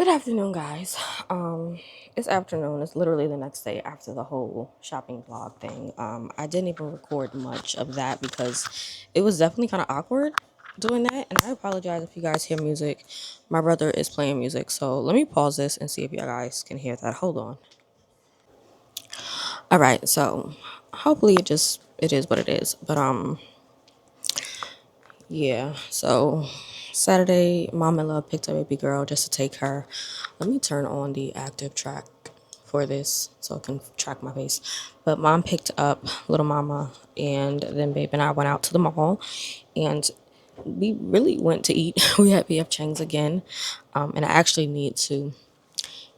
Good afternoon, guys. It's afternoon. It's literally the next day after the whole shopping vlog thing. I didn't even record much of that because it was definitely kind of awkward doing that, and I apologize if you guys hear music. My brother is playing music, so let me pause this and see if you guys can hear that. Hold on. All right, so hopefully it is what it is. But yeah. So Saturday, mom and love picked up baby girl just to take her. Let me turn on the active track for this so I can track my face. But mom picked up little mama, and then babe and I went out to the mall, and we really went to eat. We had PF Chang's again, and I actually need to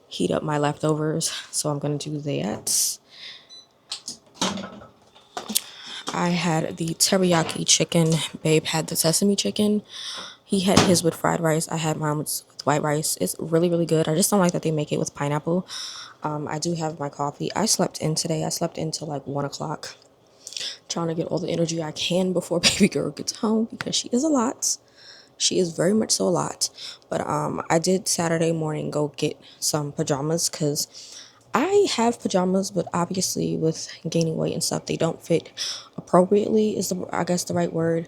heat up my leftovers, so I'm gonna do that. I had the teriyaki chicken. Babe had the sesame chicken. He had his with fried rice. I had mine with white rice. It's really, really good. I just don't like that they make it with pineapple. I do have my coffee. I slept in today. I slept in till like 1 o'clock, trying to get all the energy I can before baby girl gets home because she is a lot. She is very much so a lot. But I did Saturday morning go get some pajamas because I have pajamas, but obviously with gaining weight and stuff, they don't fit appropriately is I guess the right word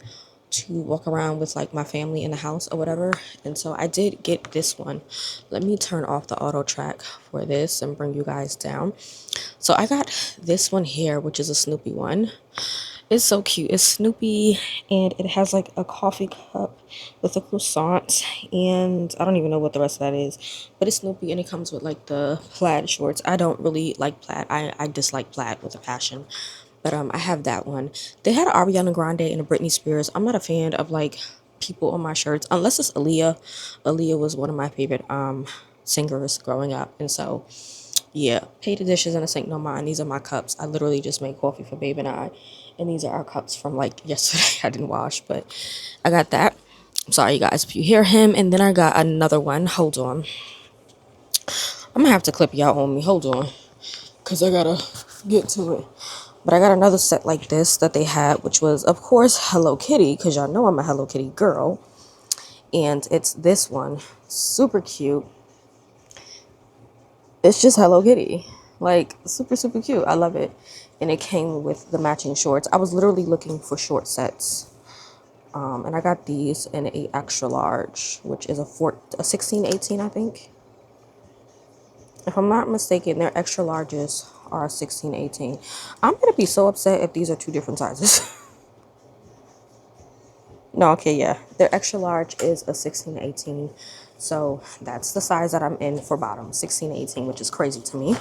to walk around with like my family in the house or whatever. And so I did get this one. Let me turn off the auto track for this and bring you guys down. So I got this one here, which is a Snoopy one. It's so cute. It's Snoopy, and it has like a coffee cup with a croissant, and I don't even know what the rest of that is, but it's Snoopy, and it comes with like the plaid shorts. I don't really like plaid. I dislike plaid with a passion, but I have that one. They had an Ariana Grande and a Britney Spears. I'm not a fan of like people on my shirts unless it's Aaliyah. Aaliyah was one of my favorite singers growing up, and so yeah, pay the dishes in the sink, no mind. These are my cups. I literally just made coffee for Babe and I. And these are our cups from like yesterday. I didn't wash, but I got that. I'm sorry, you guys, if you hear him. And then I got another one. Hold on. I'm gonna have to clip y'all on me. Hold on. Because I gotta get to it. But I got another set like this that they had, which was, of course, Hello Kitty. Because y'all know I'm a Hello Kitty girl. And it's this one. Super cute. It's just Hello Kitty. Like, super, super cute. I love it. And it came with the matching shorts. I was literally looking for short sets. And I got these in a extra large, which is a 16, 18, I think. If I'm not mistaken, their extra larges are 16, 18. I'm going to be so upset if these are two different sizes. No, okay, yeah. Their extra large is a 16, 18. So that's the size that I'm in for bottom, 16, 18, which is crazy to me.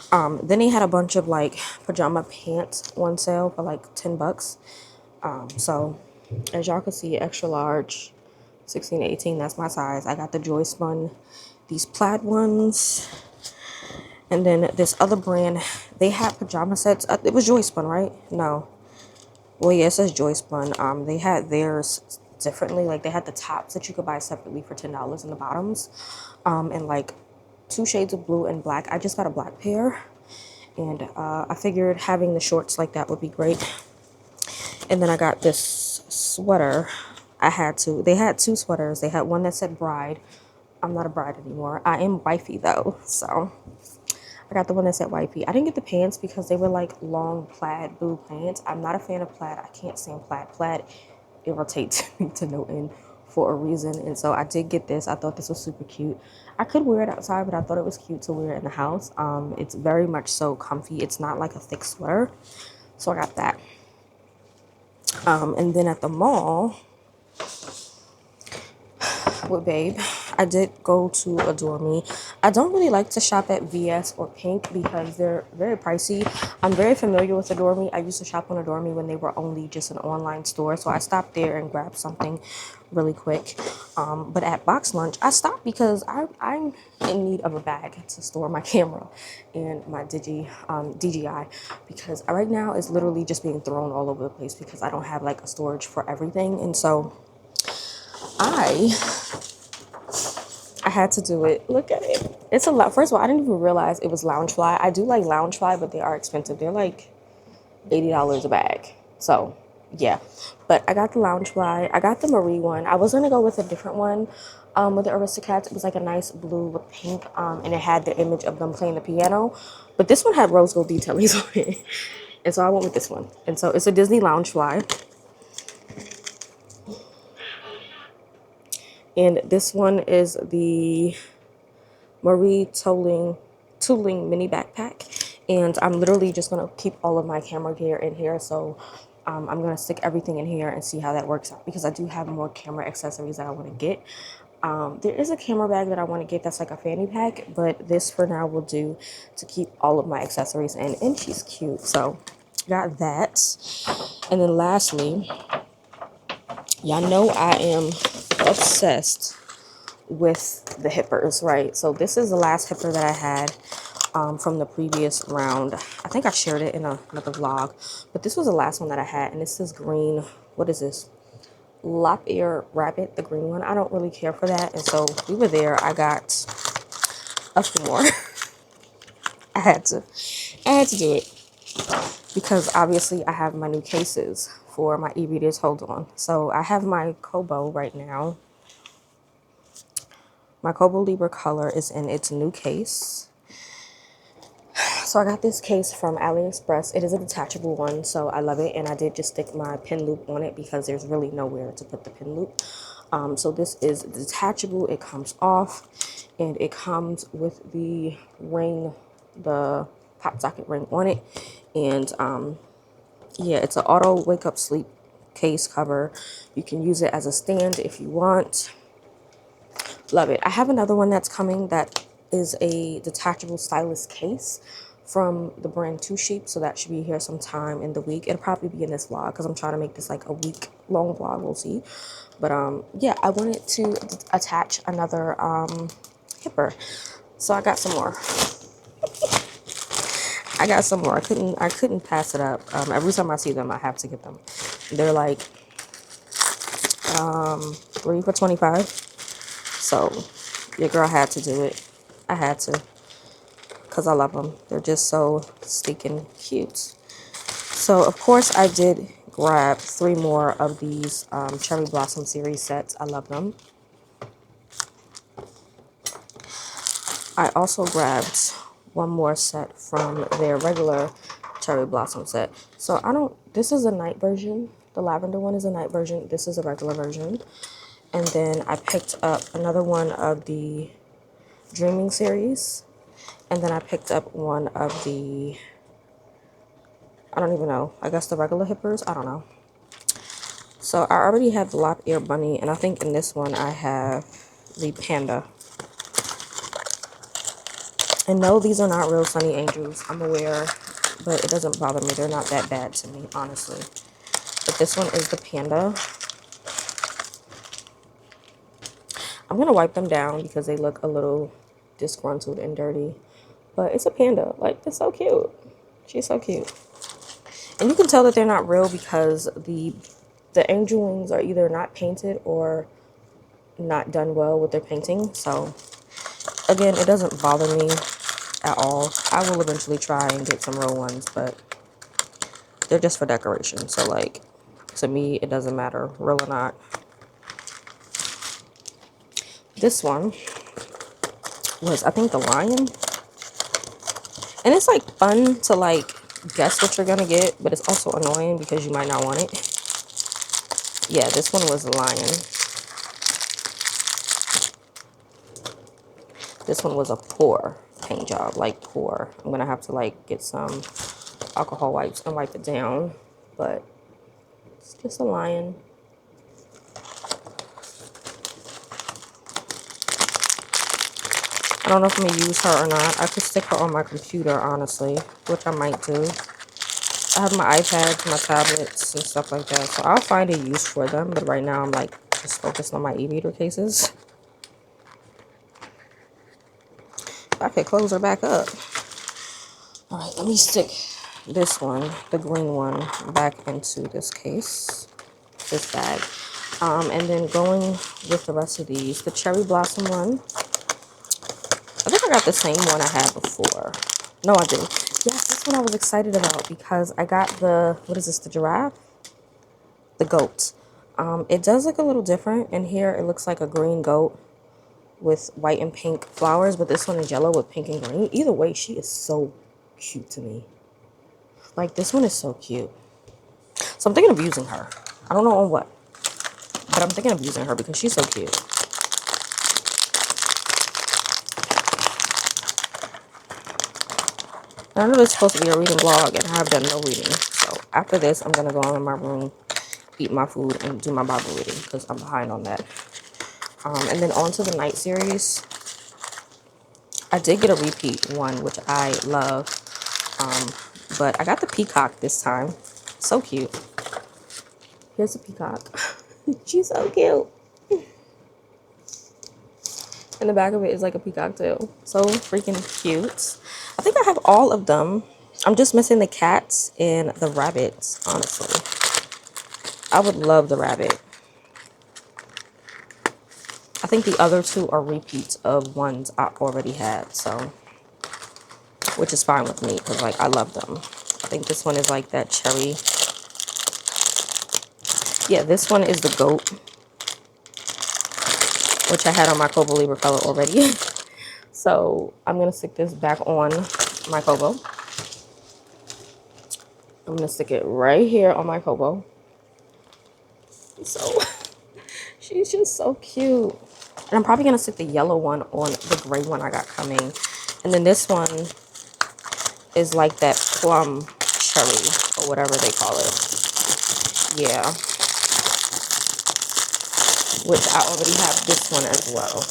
Then they had a bunch of like pajama pants on sale for like $10. So as y'all can see, extra large, 16 to 18, that's my size. I got the Joy Spun, these plaid ones, and then this other brand, they had pajama sets. It was Joy Spun, right? No. Well, yeah, it says Joy Spun. They had theirs differently. Like they had the tops that you could buy separately for $10 and the bottoms. And like two shades of blue and black. I just got a black pair. And I figured having the shorts like that would be great. And then I got this sweater. They had two sweaters. They had one that said bride. I'm not a bride anymore. I am wifey though. So I got the one that said wifey. I didn't get the pants because they were like long plaid blue pants. I'm not a fan of plaid. I can't stand plaid. Plaid irritates me to no end for a reason. And so I did get this. I thought this was super cute. I could wear it outside, but I thought it was cute to wear it in the house. It's very much so comfy. It's not like a thick sweater. So I got that. And then at the mall with Babe, I did go to Adore Me. I don't really like to shop at VS or Pink because they're very pricey. I'm very familiar with Adore Me. I used to shop on Adore Me when they were only just an online store. So I stopped there and grabbed something really quick. But at Box Lunch, I stopped because I'm in need of a bag to store my camera and my DJI because right now it's literally just being thrown all over the place because I don't have like a storage for everything. And so I had to do it. Look at it. It's a lot. First of all, I didn't even realize it was Loungefly. I do like Loungefly, but they are expensive. They're like $80 a bag. So, yeah. But I got the Loungefly. I got the Marie one. I was going to go with a different one, with the Aristocats. It was like a nice blue with pink, and it had the image of them playing the piano. But this one had rose gold detailings on it. And so I went with this one. And so it's a Disney Lounge Fly. And this one is the Marie Tooling mini backpack. And I'm literally just going to keep all of my camera gear in here. So I'm going to stick everything in here and see how that works out. Because I do have more camera accessories that I want to get. There is a camera bag that I want to get that's like a fanny pack. But this for now will do to keep all of my accessories in. And she's cute. So got that. And then lastly, y'all know I am obsessed with the hippers, right? So this is the last hipper that I had from the previous round. I think I shared it in another vlog, but this was the last one that I had, and this is green. What is this? Lop ear rabbit, the green one. I don't really care for that, and so we were there. I got a few more. I had to do it because obviously I have my new cases for my e-readers. Hold on. So I have my Kobo right now. My Kobo Libra color is in its new case. So I got this case from AliExpress. It is a detachable one, so I love it. And I did just stick my pin loop on it because there's really nowhere to put the pin loop. So this is detachable. It comes off, and it comes with the ring, the pop socket ring on it. And yeah, it's an auto wake up sleep case cover. You can use it as a stand if you want. Love it. I have another one that's coming that is a detachable stylus case from the brand Too Sheep, so that should be here sometime in the week. It'll probably be in this vlog because I'm trying to make this like a week long vlog. We'll see. But yeah, I wanted to attach another hipper, so I got some more. I couldn't pass it up. Every time I see them, I have to get them. They're like 3 for $25. So your girl had to do it. I had to, because I love them. They're just so stinking cute. So of course I did grab 3 more of these Cherry Blossom series sets. I love them. I also grabbed one more set from their regular Cherry Blossom set. So this is a night version. The lavender one is a night version. This is a regular version. And then I picked up another one of the Dreaming series. And then I picked up one of the, I don't even know, I guess the regular hippers. I don't know. So I already have the Lop Ear Bunny. And I think in this one I have the Panda. And no, these are not real Sunny Angels. I'm aware, but it doesn't bother me. They're not that bad to me, honestly. But this one is the Panda. I'm going to wipe them down because they look a little disgruntled and dirty. But it's a panda. Like, it's so cute. She's so cute. And you can tell that they're not real because the angel wings are either not painted or not done well with their painting. So, again, it doesn't bother me at all. I will eventually try and get some real ones, but they're just for decoration. So, like, to me, it doesn't matter, real or not. This one was, I think, the lion. And it's, like, fun to, like, guess what you're going to get, but it's also annoying because you might not want it. Yeah, this one was the lion. This one was a poor paint job, like poor. I'm going to have to, like, get some alcohol wipes and wipe it down, but it's just a lion. I don't know if I'm going to use her or not. I could stick her on my computer, honestly, which I might do. I have my iPads, my tablets, and stuff like that, so I'll find a use for them, but right now I'm, like, just focused on my e-reader cases. I could close her back up. All right, let me stick this one, the green one, back into this case, this bag. And then going with the rest of these, the Cherry Blossom one. I think I got the same one I had before. No, I didn't. Yes, this one I was excited about because I got the, what is this, the giraffe? The goat. It does look a little different. In here, it looks like a green goat. with white and pink flowers, but this one is yellow with pink and green. Either way, she is so cute to me. Like, this one is so cute. So I'm thinking of using her. I don't know on what, but I'm thinking of using her because she's so cute. I know it's supposed to be a reading vlog, and I have done no reading. So after this, I'm going to go in my room, eat my food, and do my Bible reading because I'm behind on that. And then on to the night series. I did get a repeat one, which I love. But I got the peacock this time. So cute. Here's the peacock. She's so cute. And the back of it is like a peacock too. So freaking cute. I think I have all of them. I'm just missing the cats and the rabbits, honestly. I would love the rabbit. I think the other two are repeats of ones I already had, so, which is fine with me because, like, I love them. I think this one is like that cherry. Yeah, this one is the goat, which I had on my Kobo Libra color already. So I'm gonna stick this back on my Kobo. I'm gonna stick it right here on my Kobo. So she's just so cute. And I'm probably gonna stick the yellow one on the gray one I got coming. And then this one is like that plum cherry or whatever they call it. Yeah. Which I already have this one as well.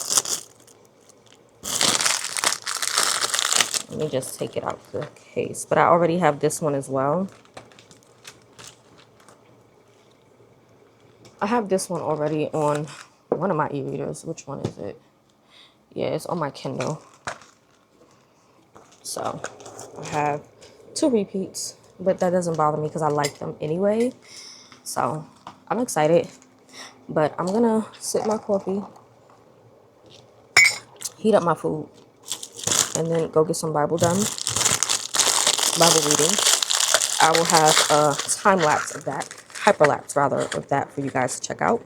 Let me just take it out the case. But I already have this one as well. I have this one already on one of my e-readers. Which one is it? Yeah, it's on my Kindle. So I have 2 repeats, but that doesn't bother me because I like them anyway. So I'm excited, but I'm gonna sip my coffee, heat up my food, and then go get some Bible done, Bible reading. I will have a time lapse of that, hyperlapse rather, of that for you guys to check out.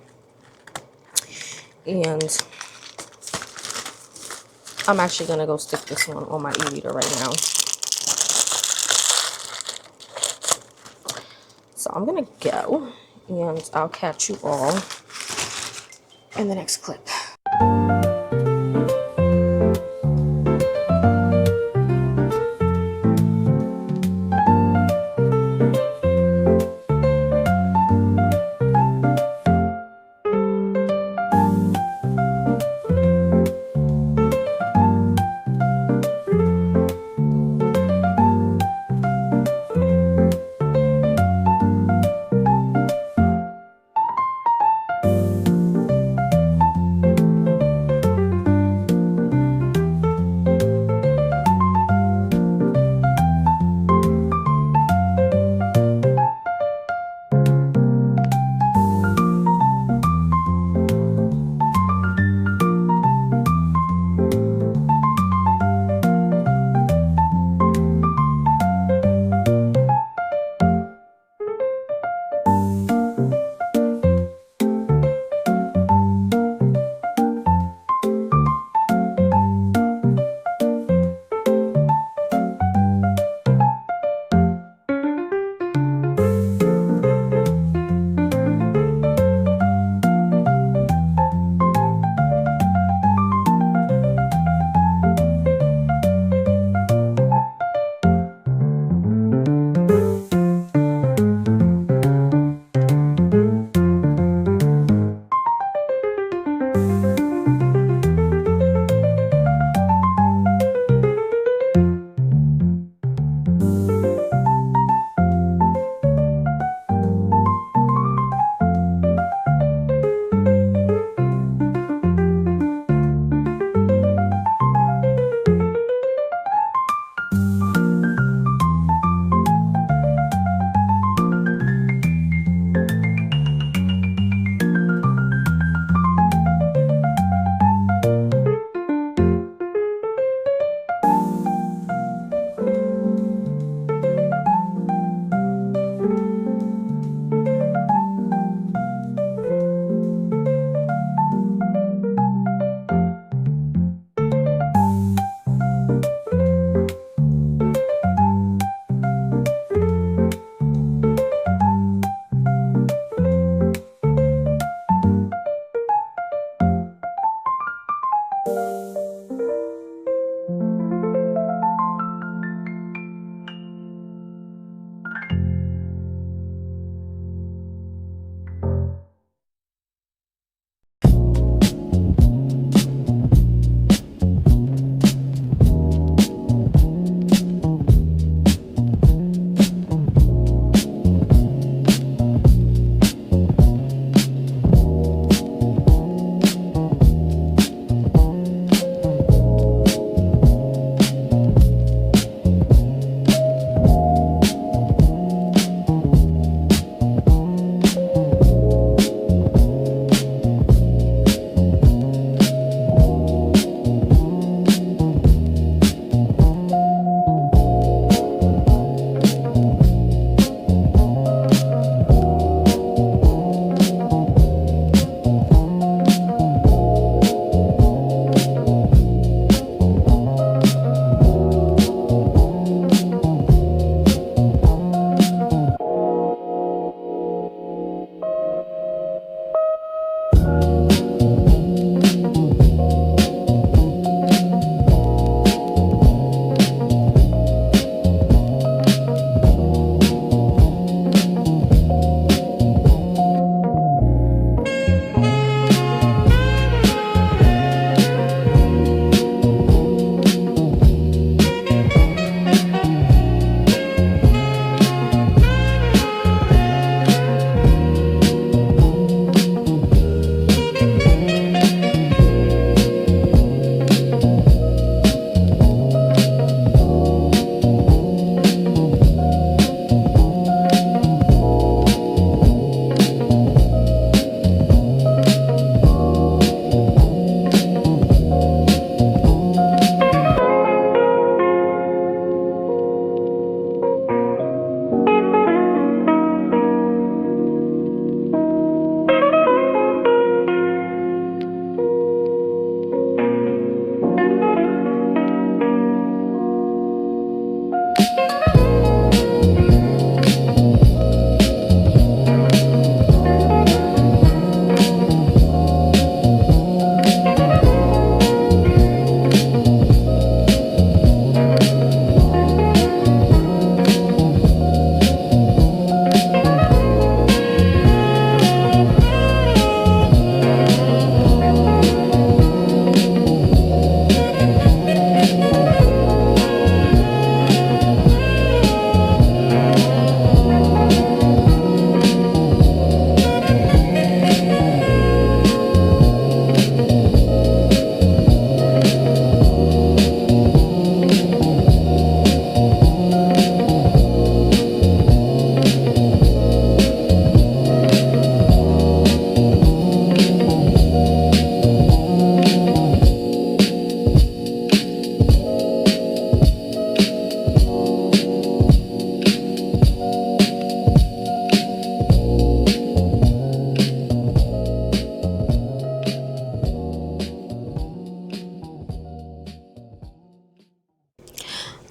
And I'm actually gonna go stick this one on my e-reader right now. So I'm gonna go, and I'll catch you all in the next clip.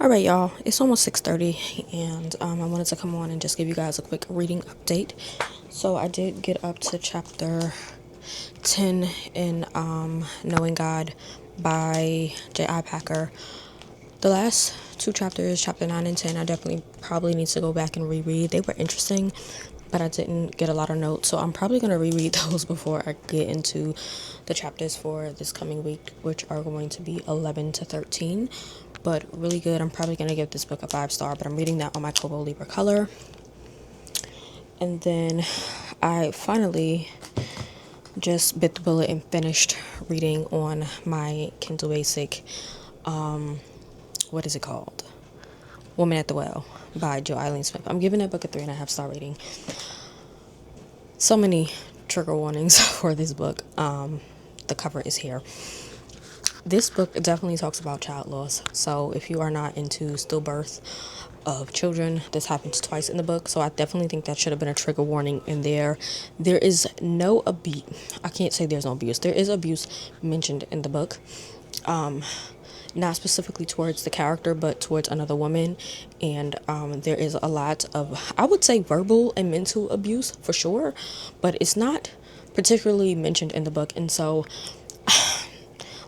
All right, y'all. It's almost 6:30, and I wanted to come on and just give you guys a quick reading update. So I did get up to chapter 10 in Knowing God by J.I. Packer. The last two chapters, chapter 9 and 10, I definitely probably need to go back and reread. They were interesting, but I didn't get a lot of notes, so I'm probably going to reread those before I get into the chapters for this coming week, which are going to be 11 to 13. But really good. I'm probably going to give this book a 5-star, but I'm reading that on my Kobo Libra color. And then I finally just bit the bullet and finished reading on my Kindle Basic, what is it called? Woman at the Well by Eileen Smith. I'm giving that book a 3.5-star rating. So many trigger warnings for this book. The cover is here. This book definitely talks about child loss. So if you are not into stillbirth of children, this happens twice in the book. So I definitely think that should have been a trigger warning in there. There is no abuse. I can't say there's no abuse. There is abuse mentioned in the book. Not specifically towards the character, but towards another woman. And there is a lot of, I would say, verbal and mental abuse for sure, but it's not particularly mentioned in the book. And so,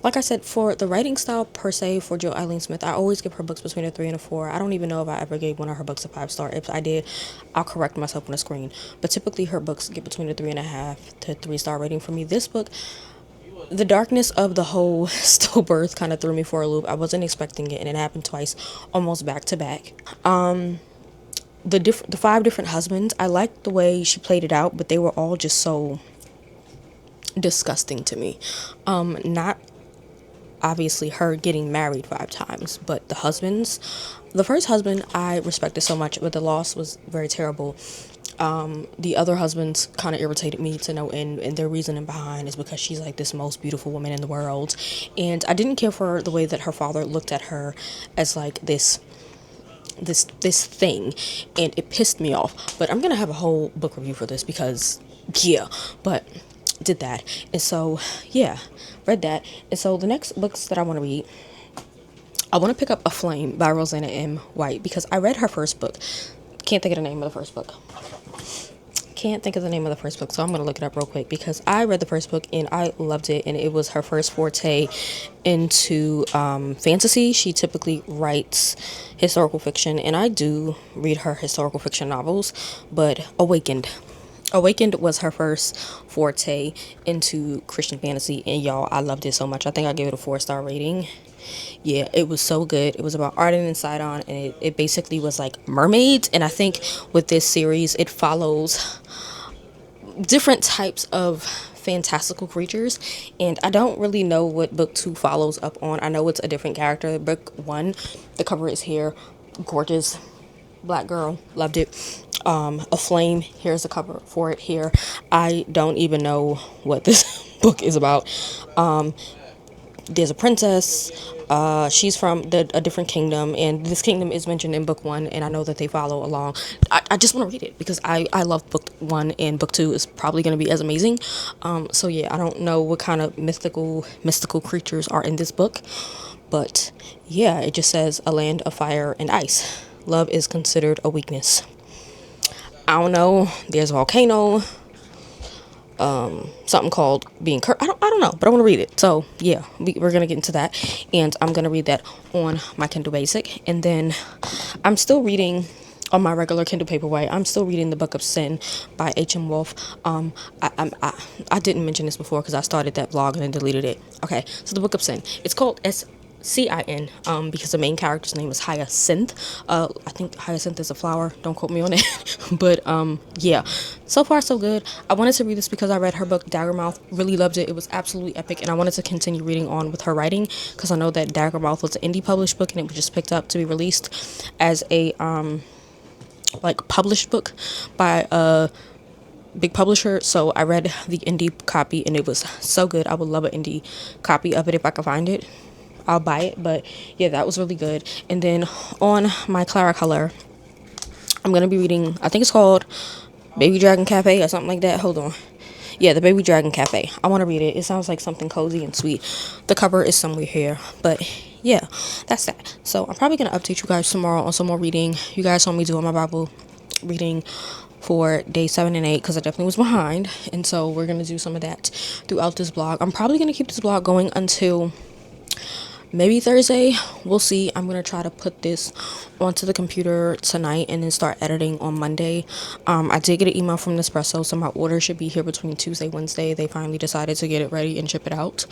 like I said, for the writing style per se for Eileen Smith, I always give her books between a 3 and a 4. I don't even know if I ever gave one of her books a 5-star. If I did, I'll correct myself on the screen. But typically her books get between a 3.5 to 3-star rating for me. This book, the darkness of the whole stillbirth kind of threw me for a loop. I wasn't expecting it, and it happened twice, almost back to back. The 5 different husbands, I liked the way she played it out, but they were all just so disgusting to me. Not obviously her getting married 5 times, but the husbands. The first husband I respected so much, but the loss was very terrible. The other husbands kind of irritated me to no end, and their reasoning behind is because she's like this most beautiful woman in the world, and I didn't care for the way that her father looked at her as like this thing, and it pissed me off. But I'm gonna have a whole book review for this because but did that. And so yeah, read that. And so the next books that I want to read, I want to pick up Aflame by Roseanna M. White, because I read her first book. Can't think of the name of the first book. So I'm going to look it up real quick, because I read the first book and I loved it, and it was her first forte into fantasy. She typically writes historical fiction, and I do read her historical fiction novels, but Awakened was her first forte into Christian fantasy, and y'all, I loved it so much. I think I gave it a 4-star rating. Yeah, it was so good. It was about Arden and Sidon, and it basically was like mermaids. And I think with this series, it follows different types of fantastical creatures, and I don't really know what book 2 follows up on. I know it's a different character. Book 1, the cover is here, gorgeous black girl, loved it. Aflame, here's the cover for it here. I don't even know what this book is about. There's a princess. She's from a different kingdom, and this kingdom is mentioned in book 1, and I know that they follow along. I just want to read it because I love book 1, and book 2 is probably going to be as amazing. So yeah, I don't know what kind of mystical creatures are in this book, but yeah, it just says a land of fire and ice. Love is considered a weakness. I don't know. There's a volcano. Something called being cursed. I don't know, but I want to read it. So yeah, we're gonna get into that, and I'm gonna read that on my Kindle Basic. And then I'm still reading on my regular Kindle Paperwhite. I'm still reading the Book of Sin by H.M. Wolf. I didn't mention this before because I started that vlog and then deleted it. Okay, so the Book of Sin. It's called Cin, because the main character's name is Hyacinth. I think Hyacinth is a flower. Don't quote me on it. But yeah, so far so good. I wanted to read this because I read her book Daggermouth. Really loved it. It was absolutely epic, and I wanted to continue reading on with her writing because I know that Daggermouth was an indie published book, and it was just picked up to be released as a like published book by a big publisher. So I read the indie copy, and it was so good. I would love an indie copy of it if I could find it. I'll buy it. But yeah, that was really good. And then on my Clara color, I'm gonna be reading, I think it's called Baby Dragon Cafe or something like that. Hold on. Yeah, the Baby Dragon Cafe. I want to read it. It sounds like something cozy and sweet. The cover is somewhere here, but yeah, that's that. So I'm probably gonna update you guys tomorrow on some more reading. You guys saw me doing my Bible reading for day 7 and 8 because I definitely was behind, and so we're gonna do some of that throughout this vlog. I'm probably gonna keep this vlog going until maybe Thursday. We'll see. I'm gonna try to put this onto the computer tonight and then start editing on Monday. I did get an email from Nespresso, so my order should be here between Tuesday, Wednesday. They finally decided to get it ready and ship it out,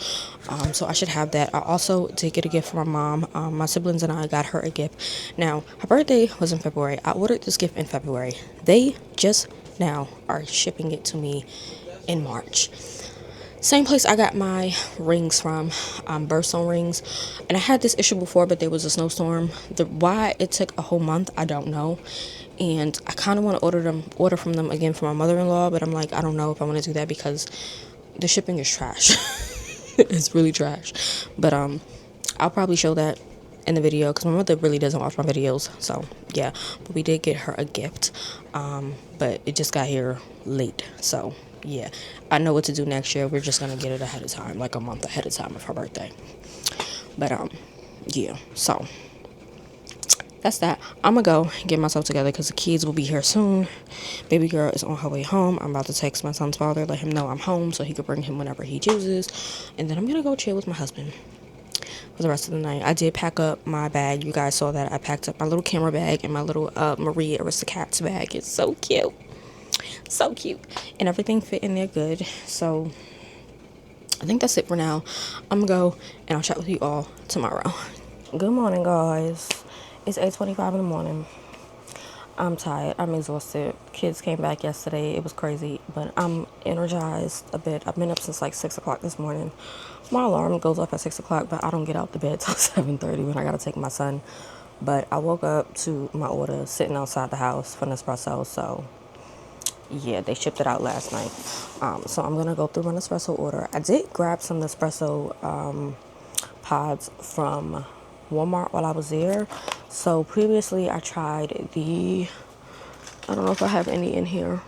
so I should have that. I also did get a gift from my mom. My siblings and I got her a gift. Now her birthday was in February. I ordered this gift in February. They just now are shipping it to me in March. Same place I got my rings from, birthstone rings, and I had this issue before, but there was a snowstorm. Why it took a whole month, I don't know, and I kind of want to order from them again for my mother-in-law, but I'm like, I don't know if I want to do that because the shipping is trash. It's really trash, but I'll probably show that in the video because my mother really doesn't watch my videos, so yeah. But we did get her a gift, but it just got here late, so yeah, I know what to do next year. We're just gonna get it ahead of time, like a month ahead of time of her birthday. But yeah, so that's that. I'm gonna go get myself together because the kids will be here soon. Baby girl is on her way home. I'm about to text my son's father, let him know I'm home so he could bring him whenever he chooses, and then I'm gonna go chill with my husband for the rest of the night. I did pack up my bag. You guys saw that. I packed up my little camera bag and my little Marie Aristocats bag. It's so cute. So cute. And everything fit in there good. So I think that's it for now. I'm gonna go and I'll chat with you all tomorrow. Good morning, guys. It's 8:25 in the morning. I'm tired. I'm exhausted. Kids came back yesterday. It was crazy, but I'm energized a bit. I've been up since like 6 o'clock this morning. My alarm goes off at 6 o'clock, but I don't get out the bed till 7:30 when I gotta take my son. But I woke up to my order sitting outside the house for Nespresso, so yeah, they shipped it out last night. So I'm gonna go through my Nespresso order. I did grab some Nespresso pods from Walmart while I was there. So previously I tried I don't know if I have any in here.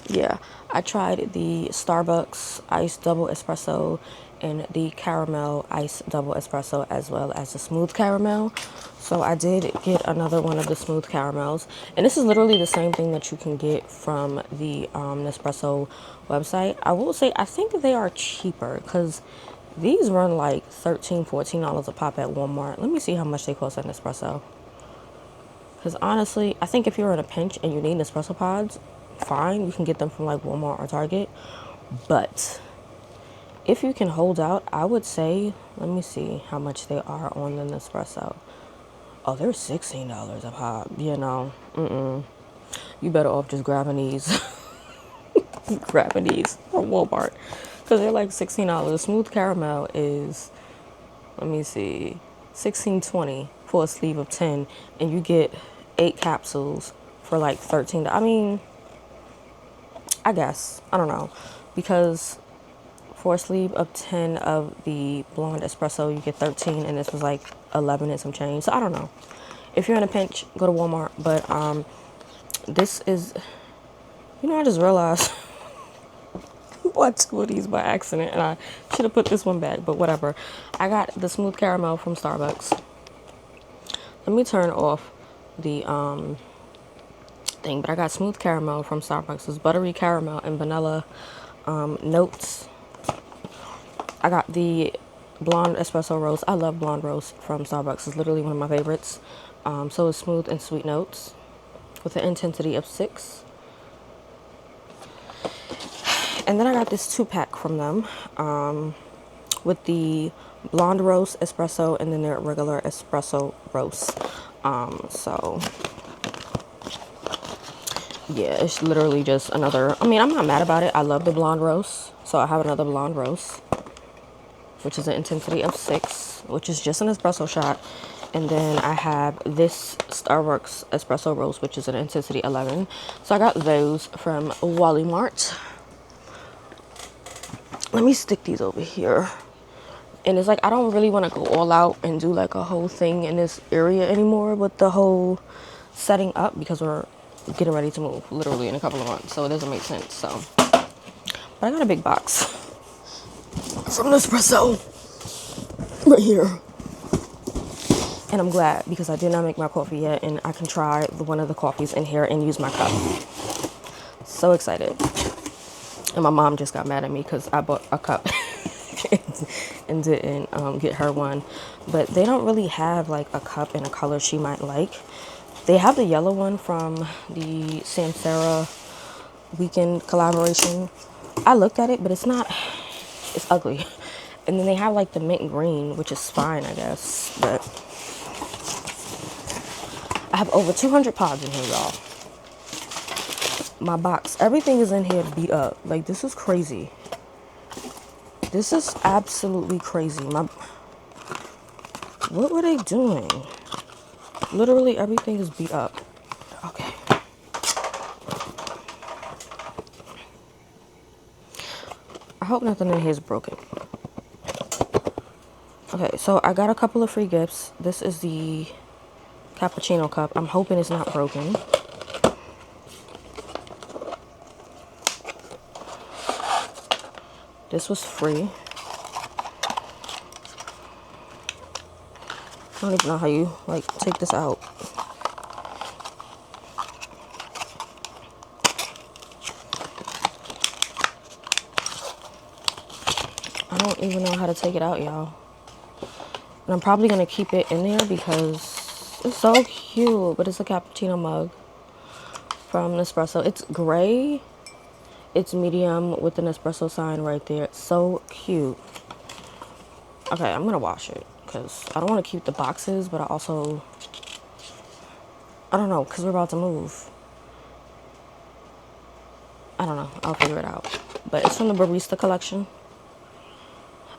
Yeah, I tried the Starbucks iced double espresso and the caramel iced double espresso, as well as the smooth caramel. So I did get another one of the smooth caramels, and this is literally the same thing that you can get from the Nespresso website. I will say I think they are cheaper because these run like $13-14 a pop at Walmart. Let me see how much they cost at Nespresso. Because honestly, I think if you're in a pinch and you need Nespresso pods, fine, you can get them from like Walmart or Target. But if you can hold out, I would say, let me see how much they are on the Nespresso. Oh, they're $16 a pop. You know, you better off just grabbing these, from Walmart, because they're like $16. Smooth caramel is, let me see, $16.20 for a sleeve of 10, and you get 8 capsules for like $13. I mean, I guess, I don't know, because for a sleeve of 10 of the blonde espresso, you get 13, and this was like 11 and some change. So I don't know. If you're in a pinch, go to Walmart. But this is, I just realized I bought 2 of these by accident, and I should have put this one back, but whatever. I got the smooth caramel from Starbucks. Let me turn off the thing, but I got smooth caramel from Starbucks. It's buttery caramel and vanilla notes. I got the blonde espresso roast. I love blonde roast from Starbucks. It's literally one of my favorites. So it's smooth and sweet notes with an intensity of 6. And then I got this 2-pack from them with the blonde roast espresso and then their regular espresso roast. So yeah, it's literally just another, I'm not mad about it. I love the blonde roast. So I have another blonde roast, which is an intensity of 6, which is just an espresso shot. And then I have this Starbucks espresso roast, which is an intensity 11. So I got those from Wally Mart. Let me stick these over here. And it's like, I don't really want to go all out and do like a whole thing in this area anymore with the whole setting up, because we're getting ready to move literally in a couple of months. So it doesn't make sense. So, but I got a big box from Nespresso. right here. And I'm glad because I did not make my coffee yet, and I can try one of the coffees in here and use my cup. So excited. And my mom just got mad at me because I bought a cup and didn't get her one. But they don't really have like a cup in a color she might like. They have the yellow one from the Samsara weekend collaboration. I looked at it, but it's ugly. And then they have like the mint green, which is fine, I guess. But I have over 200 pods in here, y'all. My box, everything is in here beat up. Like, this is crazy. This is absolutely crazy. What were they doing? Literally everything is beat up. Okay. I hope nothing in here is broken. Okay, so I got a couple of free gifts. This is the cappuccino cup. I'm hoping it's not broken. This was free. I don't even know how you like take this out. I don't even know how to take it out, y'all. And I'm probably gonna keep it in there because it's so cute. But it's a cappuccino mug from Nespresso. It's gray. It's medium with the Nespresso sign right there. It's so cute. Okay, I'm gonna wash it because I don't want to keep the boxes, but I don't know, because we're about to move. I don't know. I'll figure it out. But it's from the Barista collection.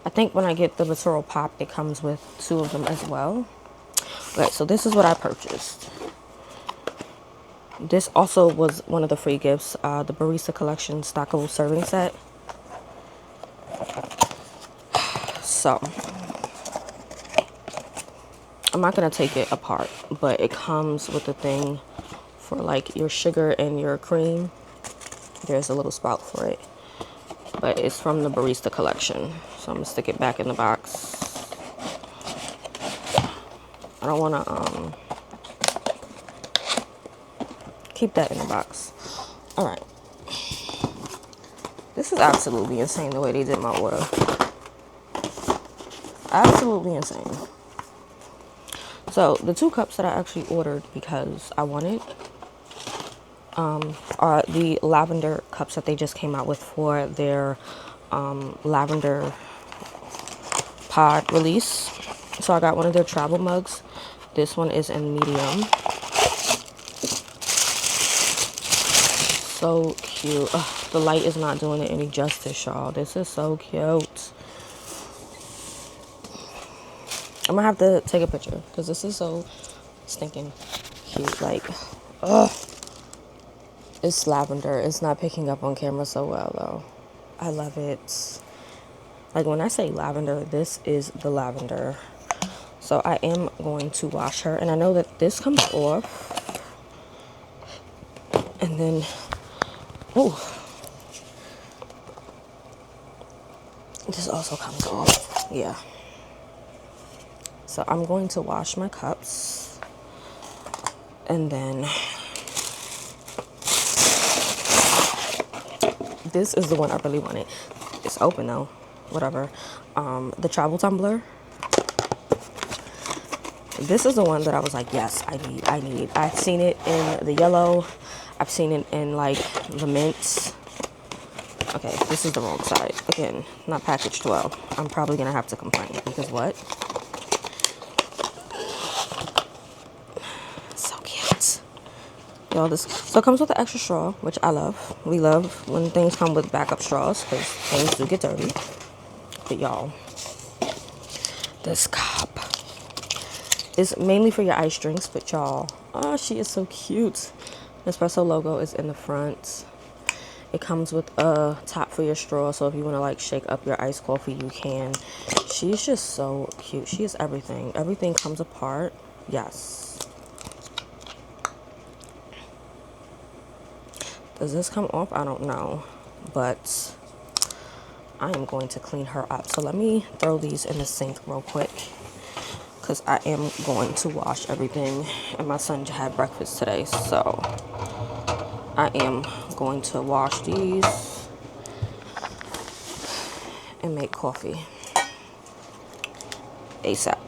I think when I get the Vitoro Pop, it comes with 2 of them as well. Okay, so this is what I purchased. This also was one of the free gifts, the Barista Collection Stackable Serving Set. So, I'm not going to take it apart, but it comes with a thing for like your sugar and your cream. There's a little spout for it. But it's from the Barista Collection. So I'm going to stick it back in the box. I don't want to keep that in the box. All right. This is absolutely insane the way they did my order. Absolutely insane. So the 2 cups that I actually ordered because I wanted are the lavender cups that they just came out with for their lavender pod release. So I got one of their travel mugs. This one is in medium. So cute. Ugh, the light is not doing it any justice, y'all. This is so cute. I'm gonna have to take a picture because this is so stinking cute. Like, ugh. It's lavender. It's not picking up on camera so well, though. I love it. Like, when I say lavender, this is the lavender. So I am going to wash her. And I know that this comes off. And then, oh, this also comes off. Yeah. So I'm going to wash my cups. And then this is the one I really wanted. It's open though. Whatever. The travel tumbler. This is the one that I was like, yes, I need. I've seen it in the yellow. I've seen it in like the mints. Okay, this is the wrong side. Again, not packaged well. I'm probably gonna have to complain because what? So cute. Y'all, this so it comes with an extra straw, which I love. We love when things come with backup straws because things do get dirty. But y'all, this cup is mainly for your ice drinks, but y'all, oh, she is so cute. Nespresso logo is in the front. It comes with a top for your straw, so if you want to like shake up your iced coffee, you can. She's just so cute. She is everything. Everything comes apart. Yes. Does this come off? I don't know, but I am going to clean her up. So let me throw these in the sink real quick, because I am going to wash everything. And my son had breakfast today, so I am going to wash these and make coffee ASAP.